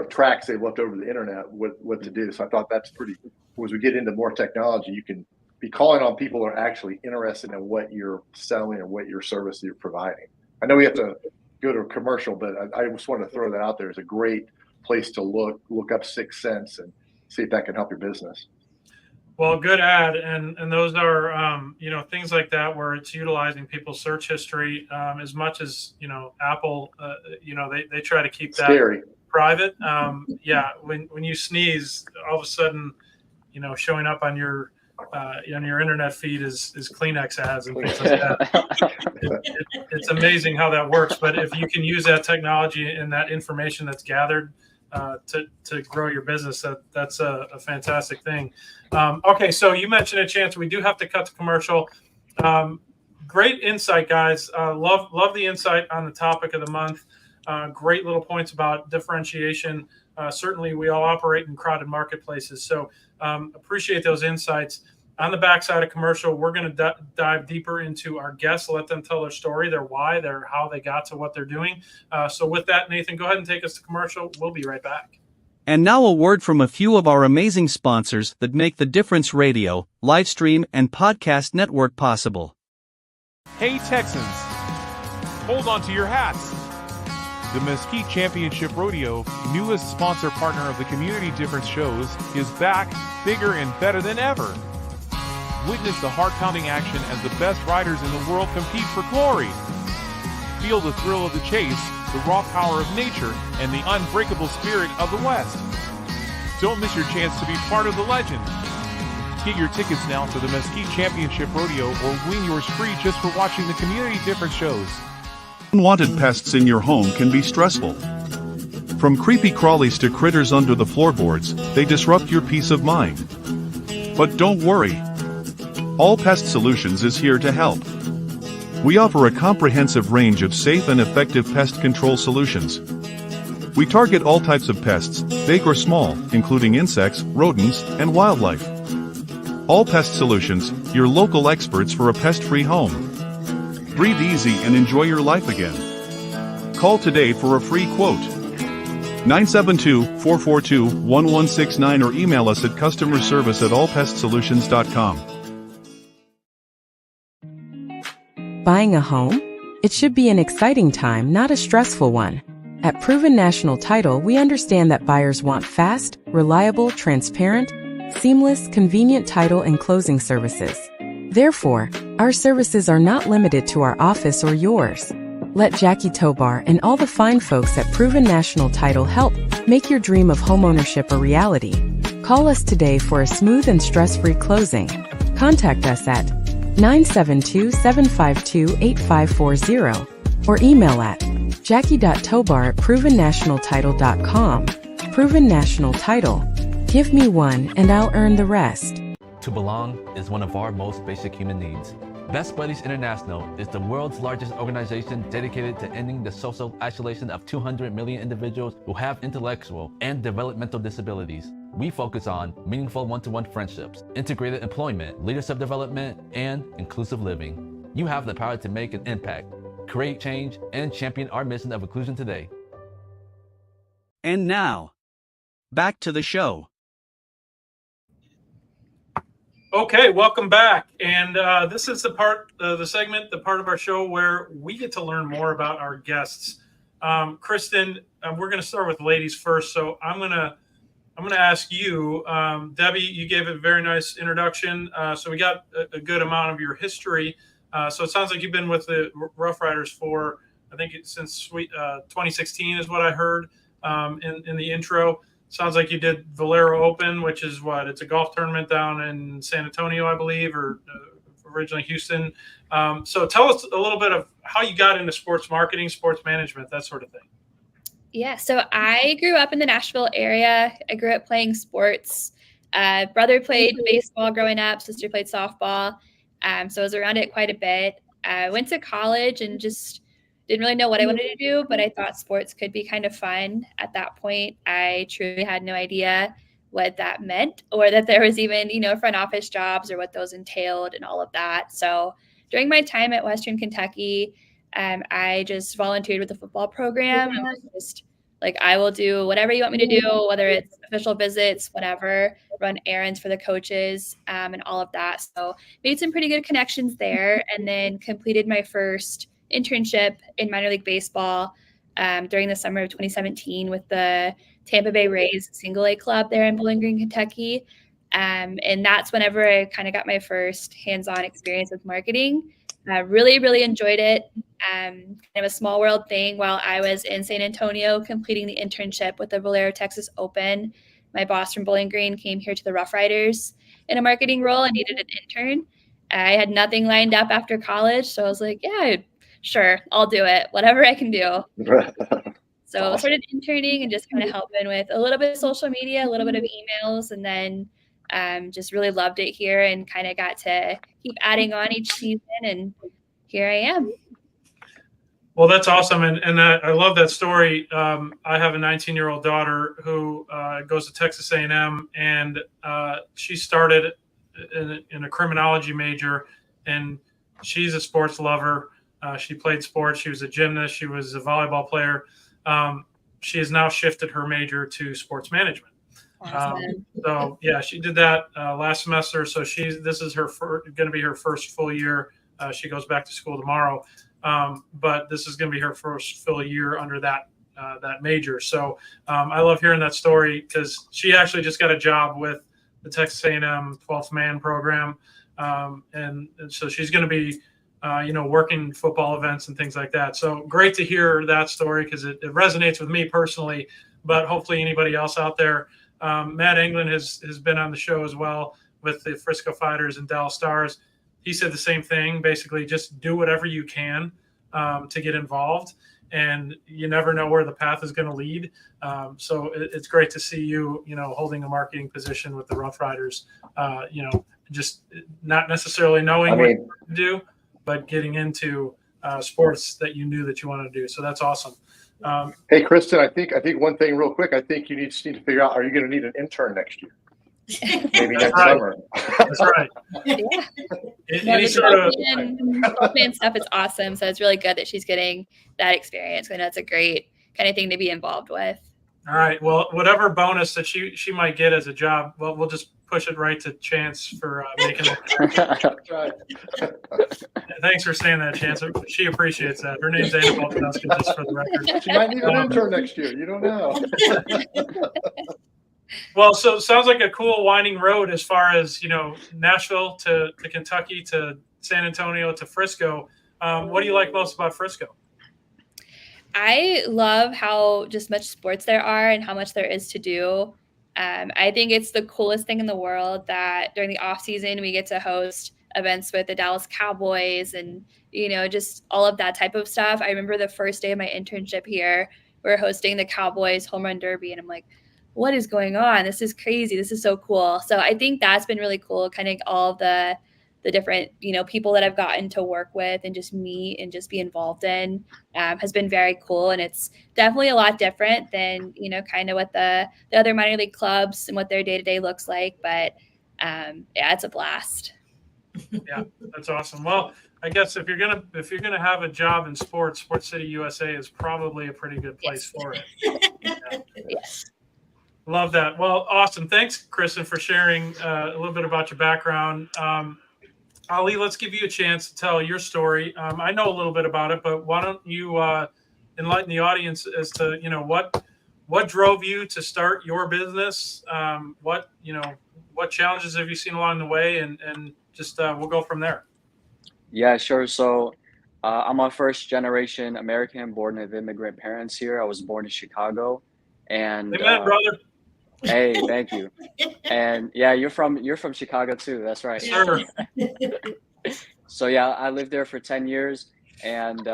tracks they've left over the internet what to do. So I thought that's pretty cool. As we get into more technology, you can be calling on people who are actually interested in what you're selling and what your service you're providing. I know we have to go to a commercial, but I just wanted to throw that out there as a great place to look up 6 Sense and see if that can help your business. Well, good ad, and those are things like that where it's utilizing people's search history as much as Apple. They try to keep that scary. Private. When you sneeze, all of a sudden, showing up on your internet feed is Kleenex ads and things like that. It's amazing how that works. But if you can use that technology and that information that's gathered to grow your business, that's a fantastic thing. Okay, so you mentioned a Chance. We do have to cut to commercial. Great insight, guys. Love the insight on the topic of the month. Great little points about differentiation. Certainly, we all operate in crowded marketplaces, so appreciate those insights. On the backside of commercial, we're going to dive deeper into our guests, let them tell their story, their why, how they got to what they're doing. So with that, Nathan, go ahead and take us to commercial. We'll be right back. And now a word from a few of our amazing sponsors that make the Difference Radio, live stream, and podcast network possible. Hey Texans, hold on to your hats. The Mesquite Championship Rodeo, newest sponsor partner of the Community Difference shows, is back, bigger and better than ever. Witness the heart-pounding action as the best riders in the world compete for glory. Feel the thrill of the chase, the raw power of nature, and the unbreakable spirit of the West. Don't miss your chance to be part of the legend. Get your tickets now to the Mesquite Championship Rodeo or win yours free just for watching the Community Difference shows. Unwanted pests in your home can be stressful. From creepy crawlies to critters under the floorboards, they disrupt your peace of mind. But don't worry. All Pest Solutions is here to help. We offer a comprehensive range of safe and effective pest control solutions. We target all types of pests, big or small, including insects, rodents, and wildlife. All Pest Solutions, your local experts for a pest-free home. Breathe easy and enjoy your life again. Call today for a free quote. 972-442-1169 or email us at customerservice@allpestsolutions.com. Buying a home? It should be an exciting time, not a stressful one. At Proven National Title, we understand that buyers want fast, reliable, transparent, seamless, convenient title and closing services. Therefore, our services are not limited to our office or yours. Let Jackie Tobar and all the fine folks at Proven National Title help make your dream of homeownership a reality. Call us today for a smooth and stress-free closing. Contact us at 972-752-8540 or email at jackie.tobar@provennationaltitle.com. Proven National Title. Give me one and I'll earn the rest. To belong is one of our most basic human needs. Best Buddies International is the world's largest organization dedicated to ending the social isolation of 200 million individuals who have intellectual and developmental disabilities. We focus on meaningful one-to-one friendships, integrated employment, leadership development, and inclusive living. You have the power to make an impact, create change, and champion our mission of inclusion today. And now, back to the show. Okay, welcome back. And this is the part of the segment, the part of our show where we get to learn more about our guests. Kristen, we're going to start with ladies first. So I'm going to ask you, Debbie, you gave a very nice introduction. So we got a good amount of your history. So it sounds like you've been with the Rough Riders for, I think since 2016 is what I heard in the intro. Sounds like you did Valero Open, which is what? It's a golf tournament down in San Antonio, I believe, or originally Houston. So tell us a little bit of how you got into sports marketing, sports management, that sort of thing. Yeah, so I grew up in the Nashville area. I grew up playing sports. Brother played baseball growing up. Sister played softball. So I was around it quite a bit. I went to college and just didn't really know what I wanted to do, but I thought sports could be kind of fun. At that point, I truly had no idea what that meant or that there was even, front office jobs or what those entailed and all of that. So during my time at Western Kentucky, I just volunteered with the football program. I was just like, I will do whatever you want me to do, whether it's official visits, whatever, run errands for the coaches, and all of that. So made some pretty good connections there, and then completed my first internship in minor league baseball during the summer of 2017 with the Tampa Bay Rays single A club there in Bowling Green, Kentucky. And that's whenever I kind of got my first hands-on experience with marketing. I really, really enjoyed it. Kind of a small world thing while I was in San Antonio completing the internship with the Valero Texas Open. My boss from Bowling Green came here to the Rough Riders in a marketing role and needed an intern. I had nothing lined up after college, so I was like, yeah, sure, I'll do it, whatever I can do. So I started interning and just kind of helping with a little bit of social media, a little bit of emails, and then Just really loved it here and kind of got to keep adding on each season. And here I am. Well, that's awesome. And I love that story. I have a 19-year-old daughter who goes to Texas A&M, and she started in a criminology major, and she's a sports lover. She played sports. She was a gymnast. She was a volleyball player. She has now shifted her major to sports management. So yeah, she did that last semester. So this is her going to be her first full year. She goes back to school tomorrow, but this is going to be her first full year under that major. So I love hearing that story because she actually just got a job with the Texas A&M 12th Man program, and so she's going to be working football events and things like that. So great to hear that story because it resonates with me personally, but hopefully anybody else out there. Matt England has been on the show as well with the Frisco Fighters and Dallas Stars. He said the same thing, basically just do whatever you can to get involved, and you never know where the path is going to lead. So it's great to see you, holding a marketing position with the Rough Riders, just not necessarily knowing what to do, but getting into sports that you knew that you wanted to do. So that's awesome. Hey, Kristen, I think one thing real quick. I think you just need to figure out, are you going to need an intern next year? Maybe next summer. That's right. Yeah. Any sort of fan stuff is awesome. So it's really good that she's getting that experience. I know it's a great kind of thing to be involved with. All right. Well, whatever bonus that she might get as a job, well, we'll just push it right to Chance for making it. Thanks for saying that, Chance. She appreciates that. Her name's Annabelle Poduska, just for the record. She might need an intern next year. You don't know. Well, so it sounds like a cool winding road as far as, Nashville to Kentucky to San Antonio to Frisco. What do you like most about Frisco? I love how just much sports there are and how much there is to do. I think it's the coolest thing in the world that during the off season, we get to host events with the Dallas Cowboys and, just all of that type of stuff. I remember the first day of my internship here, we were hosting the Cowboys Home Run Derby. And I'm like, what is going on? This is crazy. This is so cool. So I think that's been really cool. Kind of all the different, people that I've gotten to work with and just meet and just be involved in has been very cool. And it's definitely a lot different than, kind of what the other minor league clubs and what their day-to-day looks like. But yeah, it's a blast. Yeah, that's awesome. Well, I guess if you're gonna have a job in sports, Sports City USA is probably a pretty good place for it. Yeah. Yes. Love that. Well, awesome. Thanks, Kristen, for sharing a little bit about your background. Ali, let's give you a chance to tell your story. I know a little bit about it, but why don't you enlighten the audience as to what drove you to start your business? What challenges have you seen along the way, and just we'll go from there. Yeah, sure. So I'm a first generation American born of immigrant parents here. I was born in Chicago, and amen, brother. Hey, thank you. And yeah, you're from Chicago too. That's right. Sure. So yeah, I lived there for 10 years, and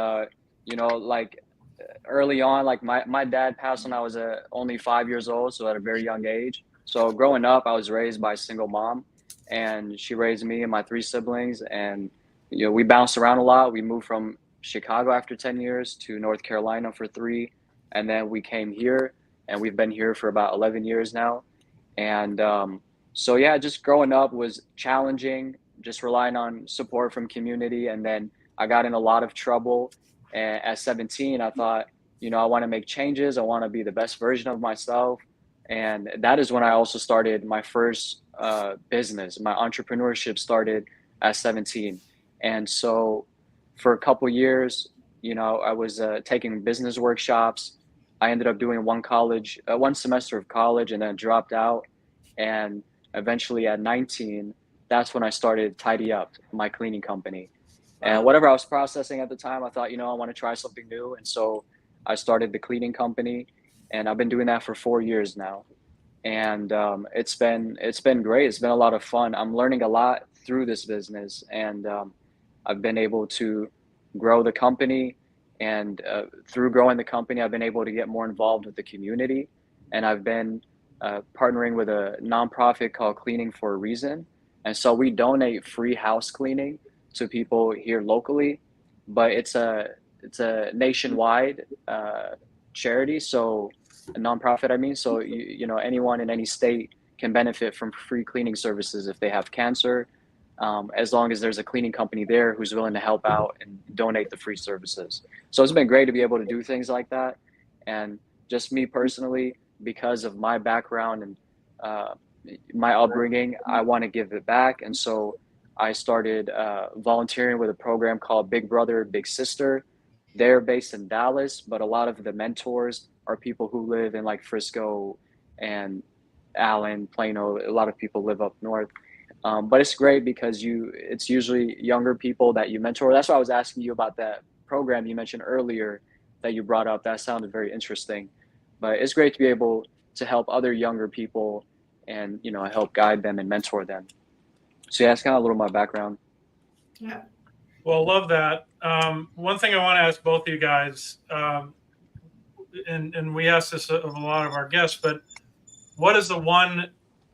early on, like my dad passed when I was only 5 years old, so at a very young age. So growing up, I was raised by a single mom, and she raised me and my 3 siblings, and we bounced around a lot. We moved from Chicago after 10 years to North Carolina for 3, and then we came here. And we've been here for about 11 years now. And so, yeah, just growing up was challenging, just relying on support from community. And then I got in a lot of trouble. And at 17, I thought, I want to make changes. I want to be the best version of myself. And that is when I also started my first business. My entrepreneurship started at 17. And so for a couple years, I was taking business workshops. I ended up doing one semester of college and then dropped out. And eventually at 19, that's when I started Tidy Up, my cleaning company. And whatever I was processing at the time, I thought, I want to try something new. And so I started the cleaning company, and I've been doing that for 4 years now. And it's been great. It's been a lot of fun. I'm learning a lot through this business, and I've been able to grow the company. And through growing the company, I've been able to get more involved with the community, and I've been partnering with a nonprofit called Cleaning for a Reason. And so we donate free house cleaning to people here locally, but it's a nationwide charity. So a nonprofit, I mean, so you know, anyone in any state can benefit from free cleaning services if they have cancer, as long as there's a cleaning company there who's willing to help out and donate the free services. So it's been great to be able to do things like that. And just me personally, because of my background and my upbringing, I want to give it back. And so I started volunteering with a program called Big Brother, Big Sister. They're based in Dallas, but a lot of the mentors are people who live in like Frisco and Allen, Plano. A lot of people live up north. But it's great because it's usually younger people that you mentor. That's why I was asking you about that program you mentioned earlier that you brought up. That sounded very interesting. But it's great to be able to help other younger people and, you know, help guide them and mentor them. So yeah, that's kind of a little of my background. Yeah. Well, love that. One thing I want to ask both of you guys, and we ask this of a lot of our guests, but what is the one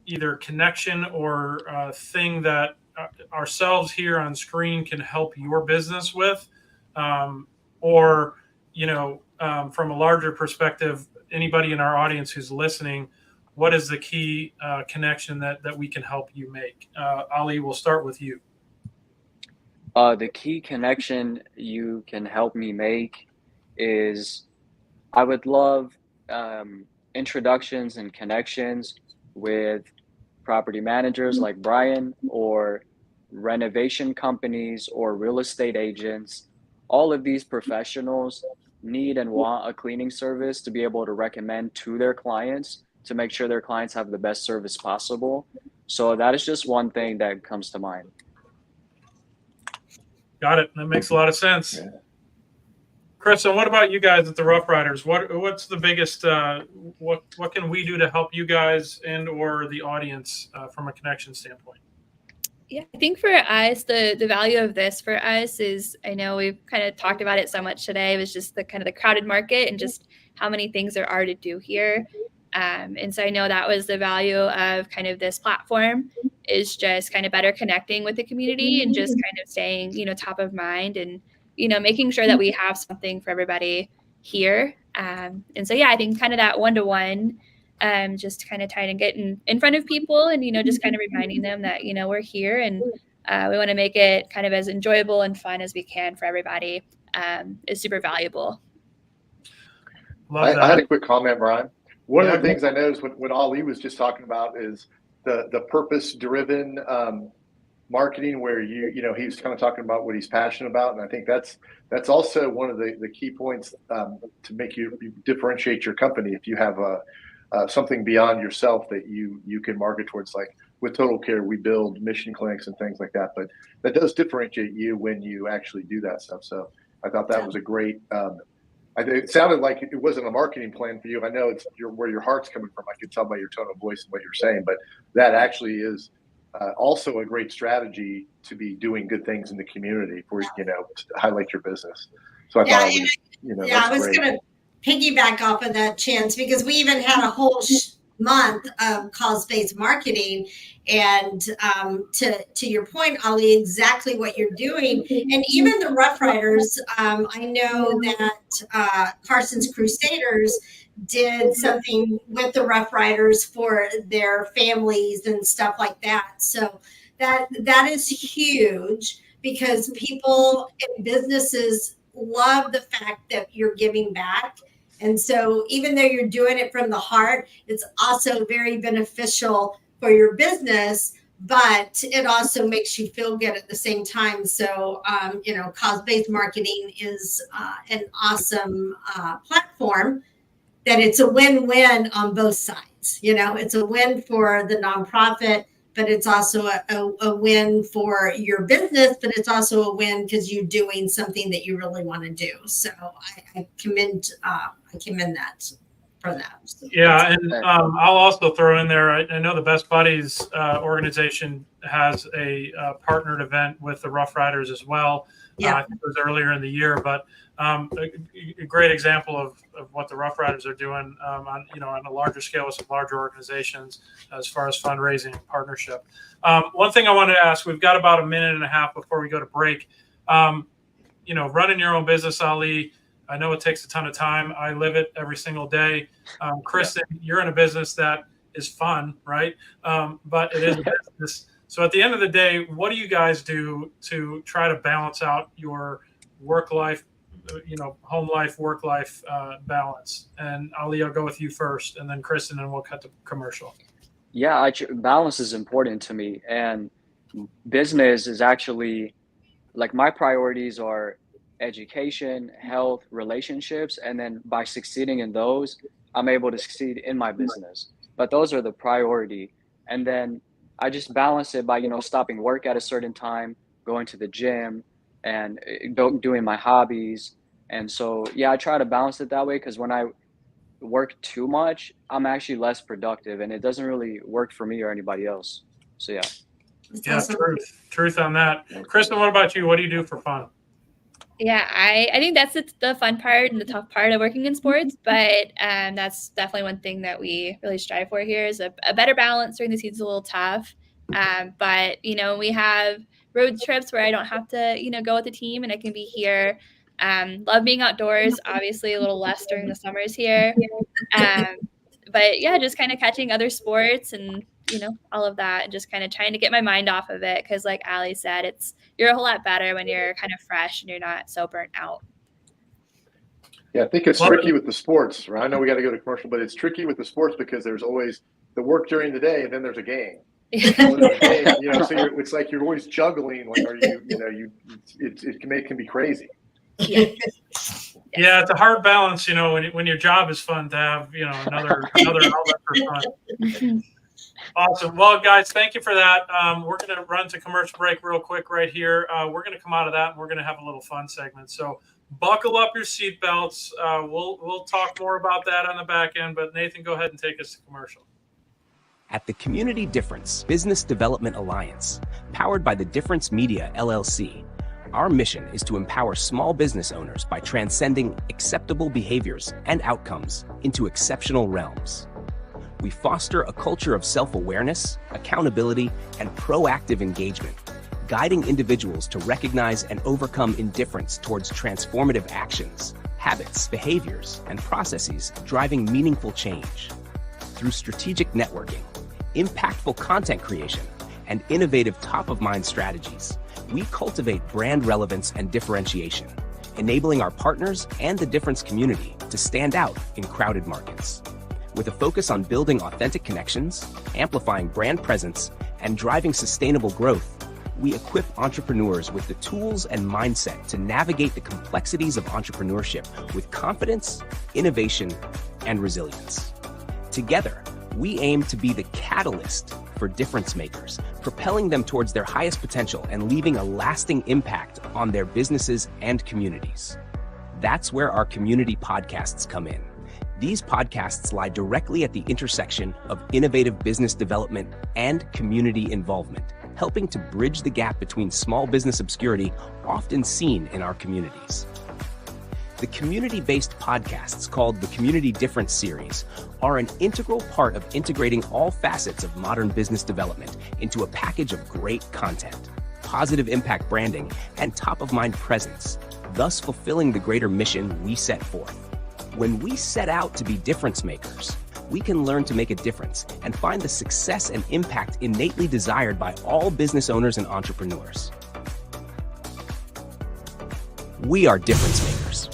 either connection or thing that ourselves here on screen can help your business with? Or, you know, from a larger perspective, anybody in our audience who's listening, what is the key connection that we can help you make? Ali, we'll start with you. The key connection you can help me make is I would love introductions and connections with property managers like Brian, or renovation companies or real estate agents. All of these professionals need and want a cleaning service to be able to recommend to their clients to make sure their clients have the best service possible. So that is just one thing that comes to mind. Got it. That makes a lot of sense. Yeah. Chris, and what about you guys at the Rough Riders? What's the biggest, what can we do to help you guys and or the audience from a connection standpoint? Yeah, I think for us, the value of this for us is, I know we've kind of talked about it so much today, it was just the kind of the crowded market and just how many things there are to do here. And so I know that was the value of kind of this platform, is just kind of better connecting with the community and just kind of staying, you know, top of mind and, you know, making sure that we have something for everybody here. And so, yeah, I think kind of that one-to-one, just kind of trying to get in front of people and, you know, just kind of reminding them that, you know, we're here and we want to make it kind of as enjoyable and fun as we can for everybody, is super valuable. I had a quick comment, Brian. One of the things I noticed what Ali was just talking about is the purpose-driven marketing, where you know, he's kind of talking about what he's passionate about, and I think that's also one of the key points to make you differentiate your company. If you have something beyond yourself that you can market towards, like with Total Care, we build mission clinics and things like that, but that does differentiate you when you actually do that stuff. So I thought that was a great. It sounded like it wasn't a marketing plan for you. I know it's where your heart's coming from. I could tell by your tone of voice and what you're saying, but that actually is also a great strategy to be doing good things in the community for, you know, to highlight your business. So I thought it was, you know, I was going to piggyback off of that, Chance, because we even had a whole month of cause-based marketing. And to your point, Ali, exactly what you're doing. And even the Rough Riders, I know that Carson's Crusaders did something with the Rough Riders for their families and stuff like that. So that is huge, because people and businesses love the fact that you're giving back. And so even though you're doing it from the heart, it's also very beneficial for your business, but it also makes you feel good at the same time. So, you know, cause-based marketing is an awesome platform that it's a win-win on both sides. You know, it's a win for the nonprofit, but it's also a win for your business, but it's also a win because you're doing something that you really want to do. So I commend that. for that. So yeah, and I'll also throw in there, I know the Best Buddies organization has a partnered event with the Rough Riders as well. Yeah. I think it was earlier in the year, but a great example of what the Rough Riders are doing on a larger scale with some larger organizations as far as fundraising and partnership. One thing I wanted to ask, we've got about a minute and a half before we go to break. Running your own business, Ali, I know it takes a ton of time. I live it every single day. Kristen, you're in a business that is fun, right? But it is a business. So at the end of the day, what do you guys do to try to balance out your work life, home life, work life balance? And Ali, I'll go with you first, and then Kristen, and we'll cut to commercial. Yeah, balance is important to me, and business is actually like my priorities are education, health, relationships, and then by succeeding in those, I'm able to succeed in my business. But those are the priority, and then I just balance it by stopping work at a certain time, going to the gym, and doing my hobbies. And so I try to balance it that way, because when I work too much, I'm actually less productive, and it doesn't really work for me or anybody else. So yeah, truth on that. Kristen, what about you? What do you do for fun? Yeah, I think that's the fun part and the tough part of working in sports, but that's definitely one thing that we really strive for here is a better balance. During the season's a little tough, but we have road trips where I don't have to go with the team and I can be here. Love being outdoors, obviously a little less during the summers here, but yeah, just kind of catching other sports and all of that, and just kind of trying to get my mind off of it, because like Ali said, you're a whole lot better when you're kind of fresh and you're not so burnt out. Yeah, I think it's tricky with the sports, right? I know we got to go to commercial, but it's tricky with the sports because there's always the work during the day and then there's a game. So it's like you're always juggling. Like, it can be crazy. Yeah, it's a hard balance, when your job is fun to have, another outlet for fun. Awesome. Well, guys, thank you for that. We're going to run to commercial break real quick right here. We're going to come out of that and we're going to have a little fun segment. So buckle up your seatbelts. We'll talk more about that on the back end, but Nathan, go ahead and take us to commercial. At the Community Difference Business Development Alliance, powered by the Difference Media, LLC, our mission is to empower small business owners by transcending acceptable behaviors and outcomes into exceptional realms. We foster a culture of self-awareness, accountability, and proactive engagement, guiding individuals to recognize and overcome indifference towards transformative actions, habits, behaviors, and processes driving meaningful change. Through strategic networking, impactful content creation, and innovative top-of-mind strategies, we cultivate brand relevance and differentiation, enabling our partners and the Difference community to stand out in crowded markets. With a focus on building authentic connections, amplifying brand presence, and driving sustainable growth, we equip entrepreneurs with the tools and mindset to navigate the complexities of entrepreneurship with confidence, innovation, and resilience. Together, we aim to be the catalyst for difference makers, propelling them towards their highest potential and leaving a lasting impact on their businesses and communities. That's where our community podcasts come in. These podcasts lie directly at the intersection of innovative business development and community involvement, helping to bridge the gap between small business obscurity often seen in our communities. The community-based podcasts called the Community Difference Series are an integral part of integrating all facets of modern business development into a package of great content, positive impact branding, and top-of-mind presence, thus fulfilling the greater mission we set forth. When we set out to be difference makers, we can learn to make a difference and find the success and impact innately desired by all business owners and entrepreneurs. We are difference makers.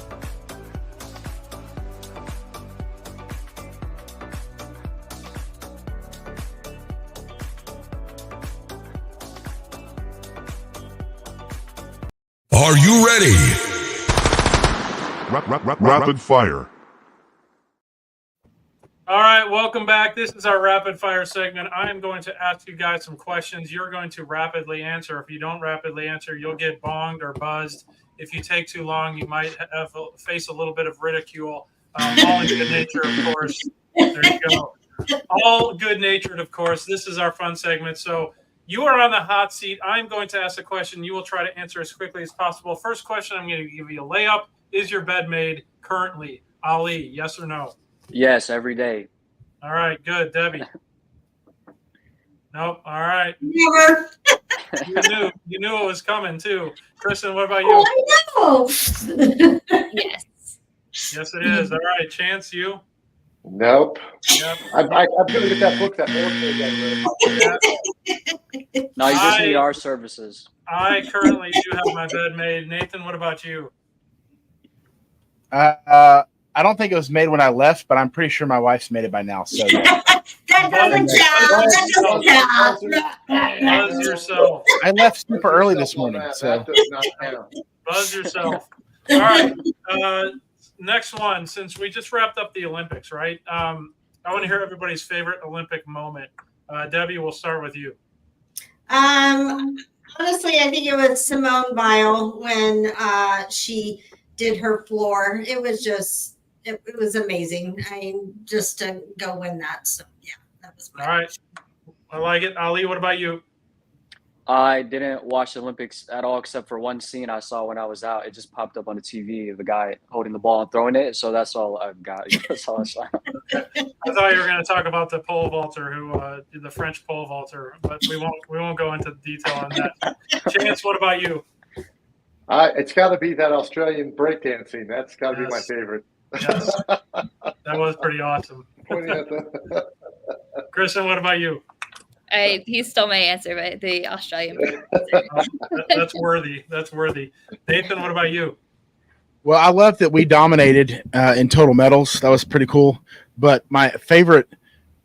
Are you ready? Rapid fire. All right, welcome back. This is our rapid fire segment. I am going to ask you guys some questions. You're going to rapidly answer. If you don't rapidly answer, you'll get bonged or buzzed. If you take too long, you might face a little bit of ridicule. All in good nature, of course. There you go. All good natured, of course. This is our fun segment. So you are on the hot seat. I'm going to ask a question. You will try to answer as quickly as possible. First question, I'm going to give you a layup. Is your bed made currently? Ali, yes or no? Yes, every day. All right, good. Debbie? Nope. All right. Never. You knew it was coming too. Kristen, what about you? Oh, I know. Yes. Yes, it is. All right, Chance, you? Nope. Yep. I'm going to get that book that No, you just need our services. I currently do have my bed made. Nathan, what about you? I don't think it was made when I left, but I'm pretty sure my wife's made it by now. So yeah. That doesn't count. That doesn't count. Buzz yourself. I left super early this morning. So That does not count. Buzz yourself. All right. Next one. Since we just wrapped up the Olympics, right? I want to hear everybody's favorite Olympic moment. Debbie, we'll start with you. Honestly, I think it was Simone Biles when she did her floor. It was just, it was amazing. I mean, just to go win that. So yeah, that was all right. I like it. Ali, what about you? I didn't watch the Olympics at all except for one scene I saw when I was out. It just popped up on the TV of the guy holding the ball and throwing it. So that's all I've got. That's all I saw. Okay. I thought you were going to talk about the pole vaulter who did the French pole vaulter, but we won't go into detail on that. Chance, what about you? It's got to be that Australian breakdancing. That's got to be my favorite. Yes. That was pretty awesome. Kristen, what about you? He stole my answer, but the Australian. That's worthy. That's worthy. Nathan, what about you? Well, I love that we dominated in total medals. That was pretty cool. But my favorite,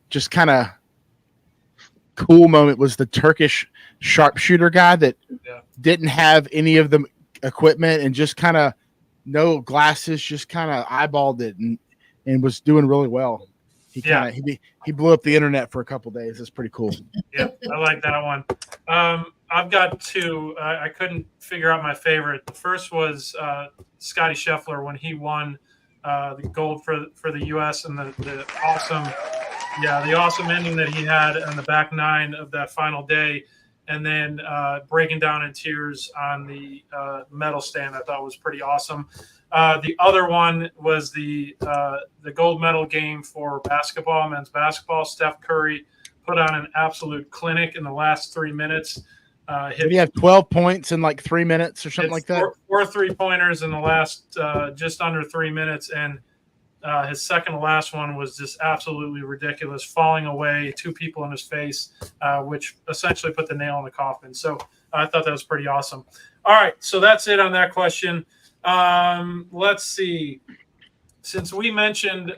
just kind of cool moment was the Turkish sharpshooter guy that didn't have any of the equipment and just kind of no glasses, just kind of eyeballed it and was doing really well. He blew up the internet for a couple days. It's pretty cool. Yeah, I like that one. I've got two. I couldn't figure out my favorite. The first was Scotty Scheffler when he won the gold for the U.S. and the awesome ending that he had on the back nine of that final day, and then breaking down in tears on the medal stand. I thought was pretty awesome. The other one was the gold medal game for basketball, men's basketball. Steph Curry put on an absolute clinic in the last 3 minutes. Did he have 12 points in like 3 minutes or something like that? Four 3-pointers in the last just under 3 minutes, and his second to last one was just absolutely ridiculous, falling away, 2 people in his face, which essentially put the nail in the coffin. So I thought that was pretty awesome. All right, so that's it on that question. Let's see. Since we mentioned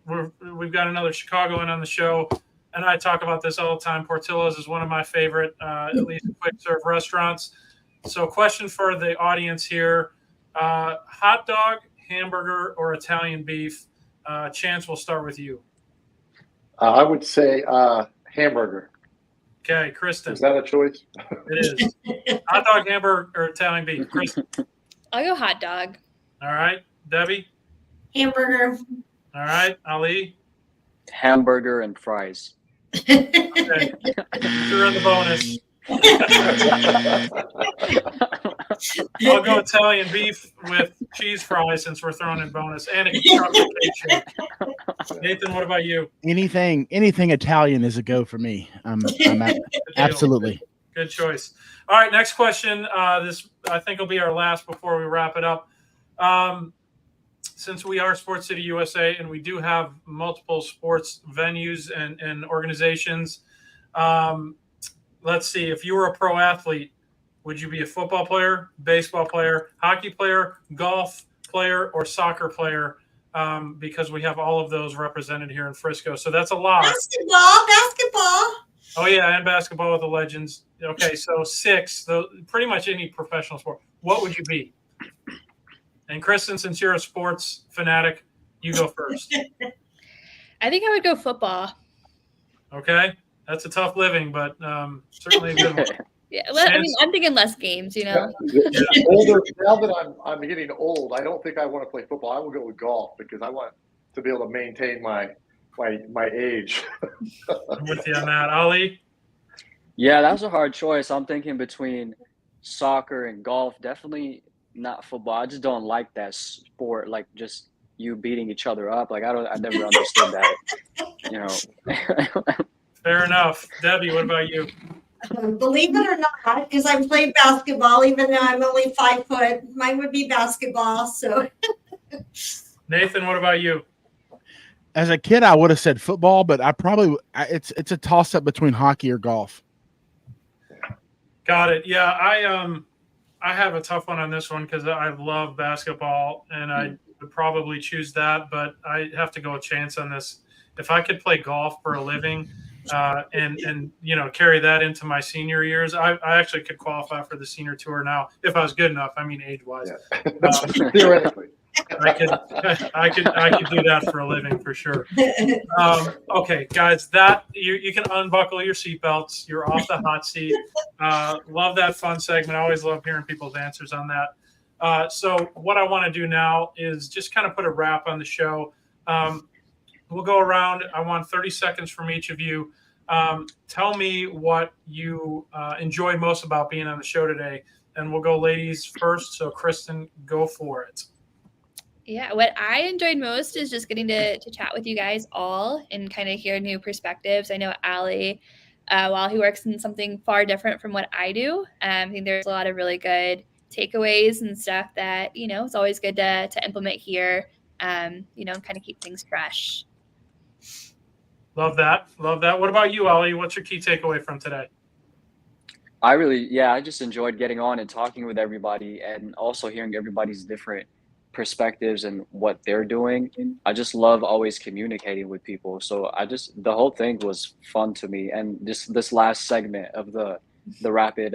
we've got another Chicagoan on the show, and I talk about this all the time. Portillo's is one of my favorite, at least quick serve restaurants. So, question for the audience here: hot dog, hamburger, or Italian beef? Chance, we'll start with you. I would say hamburger. Okay, Kristen. Is that a choice? It is. Hot dog, hamburger, or Italian beef? Kristen. I'll go hot dog. All right. Debbie? Hamburger. All right. Ali? Hamburger and fries. Okay. You're in the bonus. I'll go Italian beef with cheese fries since we're throwing in bonus and a chocolate cake shake. Nathan, what about you? Anything Italian is a go for me. Absolutely. Good choice. All right, next question. This I think will be our last before we wrap it up. Since we are Sports City USA and we do have multiple sports venues and organizations, let's see. If you were a pro athlete, would you be a football player, baseball player, hockey player, golf player, or soccer player? Because we have all of those represented here in Frisco. So that's a lot. Basketball. Oh, yeah, and basketball with the Legends. Okay, so 6, pretty much any professional sport. What would you be? And Kristen, since you're a sports fanatic, you go first. I think I would go football. Okay, that's a tough living, but certainly a good one. Yeah, well, I mean, I'm thinking less games, you know. Older, now that I'm getting old, I don't think I want to play football. I will go with golf because I want to be able to maintain my age. I'm with you on that. Ali? Yeah, that was a hard choice. I'm thinking between soccer and golf. Definitely not football. I just don't like that sport, like just you beating each other up. Like I never understood that. You know. Fair enough. Debbie, what about you? Believe it or not, because I've played basketball, even though I'm only 5 foot, mine would be basketball. So, Nathan, what about you? As a kid, I would have said football, but it's a toss up between hockey or golf. Got it. Yeah, I have a tough one on this one because I love basketball and I would probably choose that, but I have to go a chance on this. If I could play golf for a living and you know, carry that into my senior years, I actually could qualify for the senior tour now if I was good enough. I mean, age-wise. Yeah. Theoretically. I could do that for a living for sure. Okay, guys, that you can unbuckle your seatbelts. You're off the hot seat. Love that fun segment. I always love hearing people's answers on that. So what I want to do now is just kind of put a wrap on the show. We'll go around. I want 30 seconds from each of you. Tell me what you enjoy most about being on the show today. And we'll go ladies first. So Kristen, go for it. Yeah, what I enjoyed most is just getting to chat with you guys all and kind of hear new perspectives. I know Ali, while he works in something far different from what I do, I think there's a lot of really good takeaways and stuff that, you know, it's always good to implement here, you know, and kind of keep things fresh. Love that. Love that. What about you, Ali? What's your key takeaway from today? I just enjoyed getting on and talking with everybody and also hearing everybody's different perspectives and what they're doing. I just love always communicating with people. So the whole thing was fun to me. And this last segment of the rapid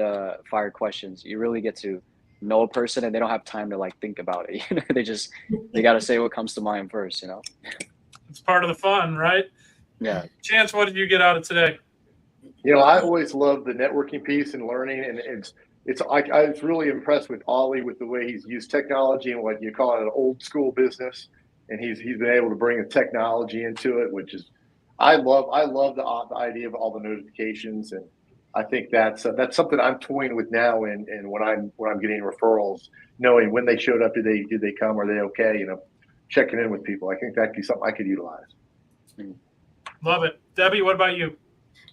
fire questions, you really get to know a person and they don't have time to like think about it. You know, they got to say what comes to mind first, you know? It's part of the fun, right? Yeah. Chance, what did you get out of today? You know, I always love the networking piece and learning, and I was really impressed with Ollie with the way he's used technology and what you call it an old school business, and he's been able to bring the technology into it, which is I love the idea of all the notifications, and I think that's something I'm toying with now. And when I'm getting referrals, knowing when they showed up, did they come, are they okay? You know, checking in with people. I think that'd be something I could utilize. Love it. Debbie, what about you?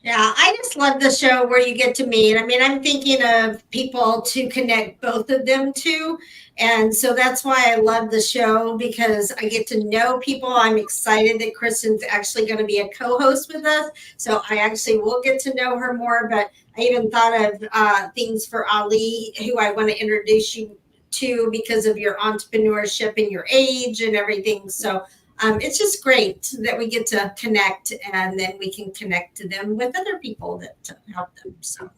Yeah, I just love the show where you get to meet. I mean, I'm thinking of people to connect both of them to. And so that's why I love the show, because I get to know people. I'm excited that Kristen's actually going to be a co-host with us. So I actually will get to know her more. But I even thought of things for Ali, who I want to introduce you to because of your entrepreneurship and your age and everything. So it's just great that we get to connect, and then we can connect to them with other people that help them. So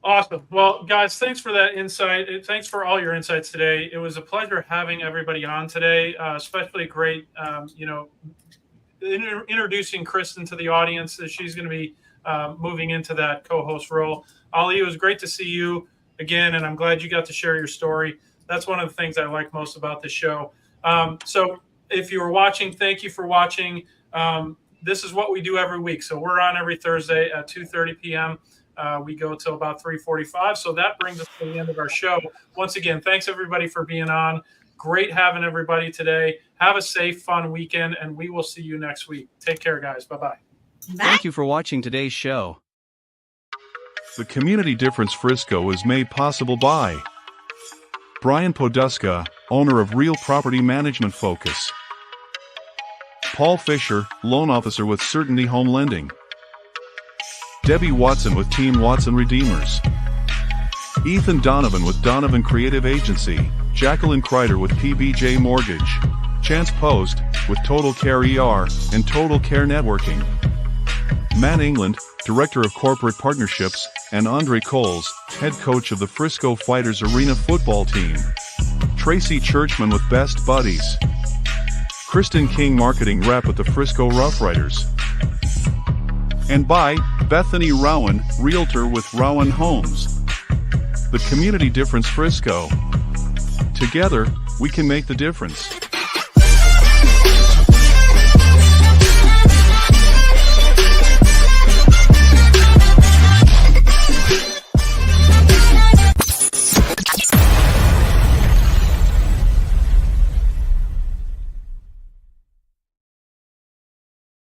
awesome. Well, guys, thanks for that insight. Thanks for all your insights today. It was a pleasure having everybody on today, especially great, introducing Kristen to the audience as she's going to be moving into that co-host role. Ali, it was great to see you again, and I'm glad you got to share your story. That's one of the things I like most about the show. So if you were watching, thank you for watching. This is what we do every week. So we're on every Thursday at 2:30 p.m. We go till about 3:45. So that brings us to the end of our show. Once again, thanks everybody for being on. Great having everybody today. Have a safe, fun weekend, and we will see you next week. Take care, guys. Bye-bye. Thank you for watching today's show. The Community Difference Frisco is made possible by Brian Poduska, owner of Real Property Management Focus. Paul Fisher, loan officer with Certainty Home Lending. Debbie Watson with Team Watson Redeemers. Ethan Donovan with Donovan Creative Agency. Jacqueline Kreider with PBJ Mortgage. Chance Post with Total Care ER and Total Care Networking. Matt England, Director of Corporate Partnerships, and Andre Coles, Head Coach of the Frisco Fighters Arena Football Team. Tracy Churchman with Best Buddies. Kristen King, Marketing Rep with the Frisco Rough Riders. And by Bethany Rowan, Realtor with Rowan Homes. The Community Difference Frisco. Together, we can make the difference.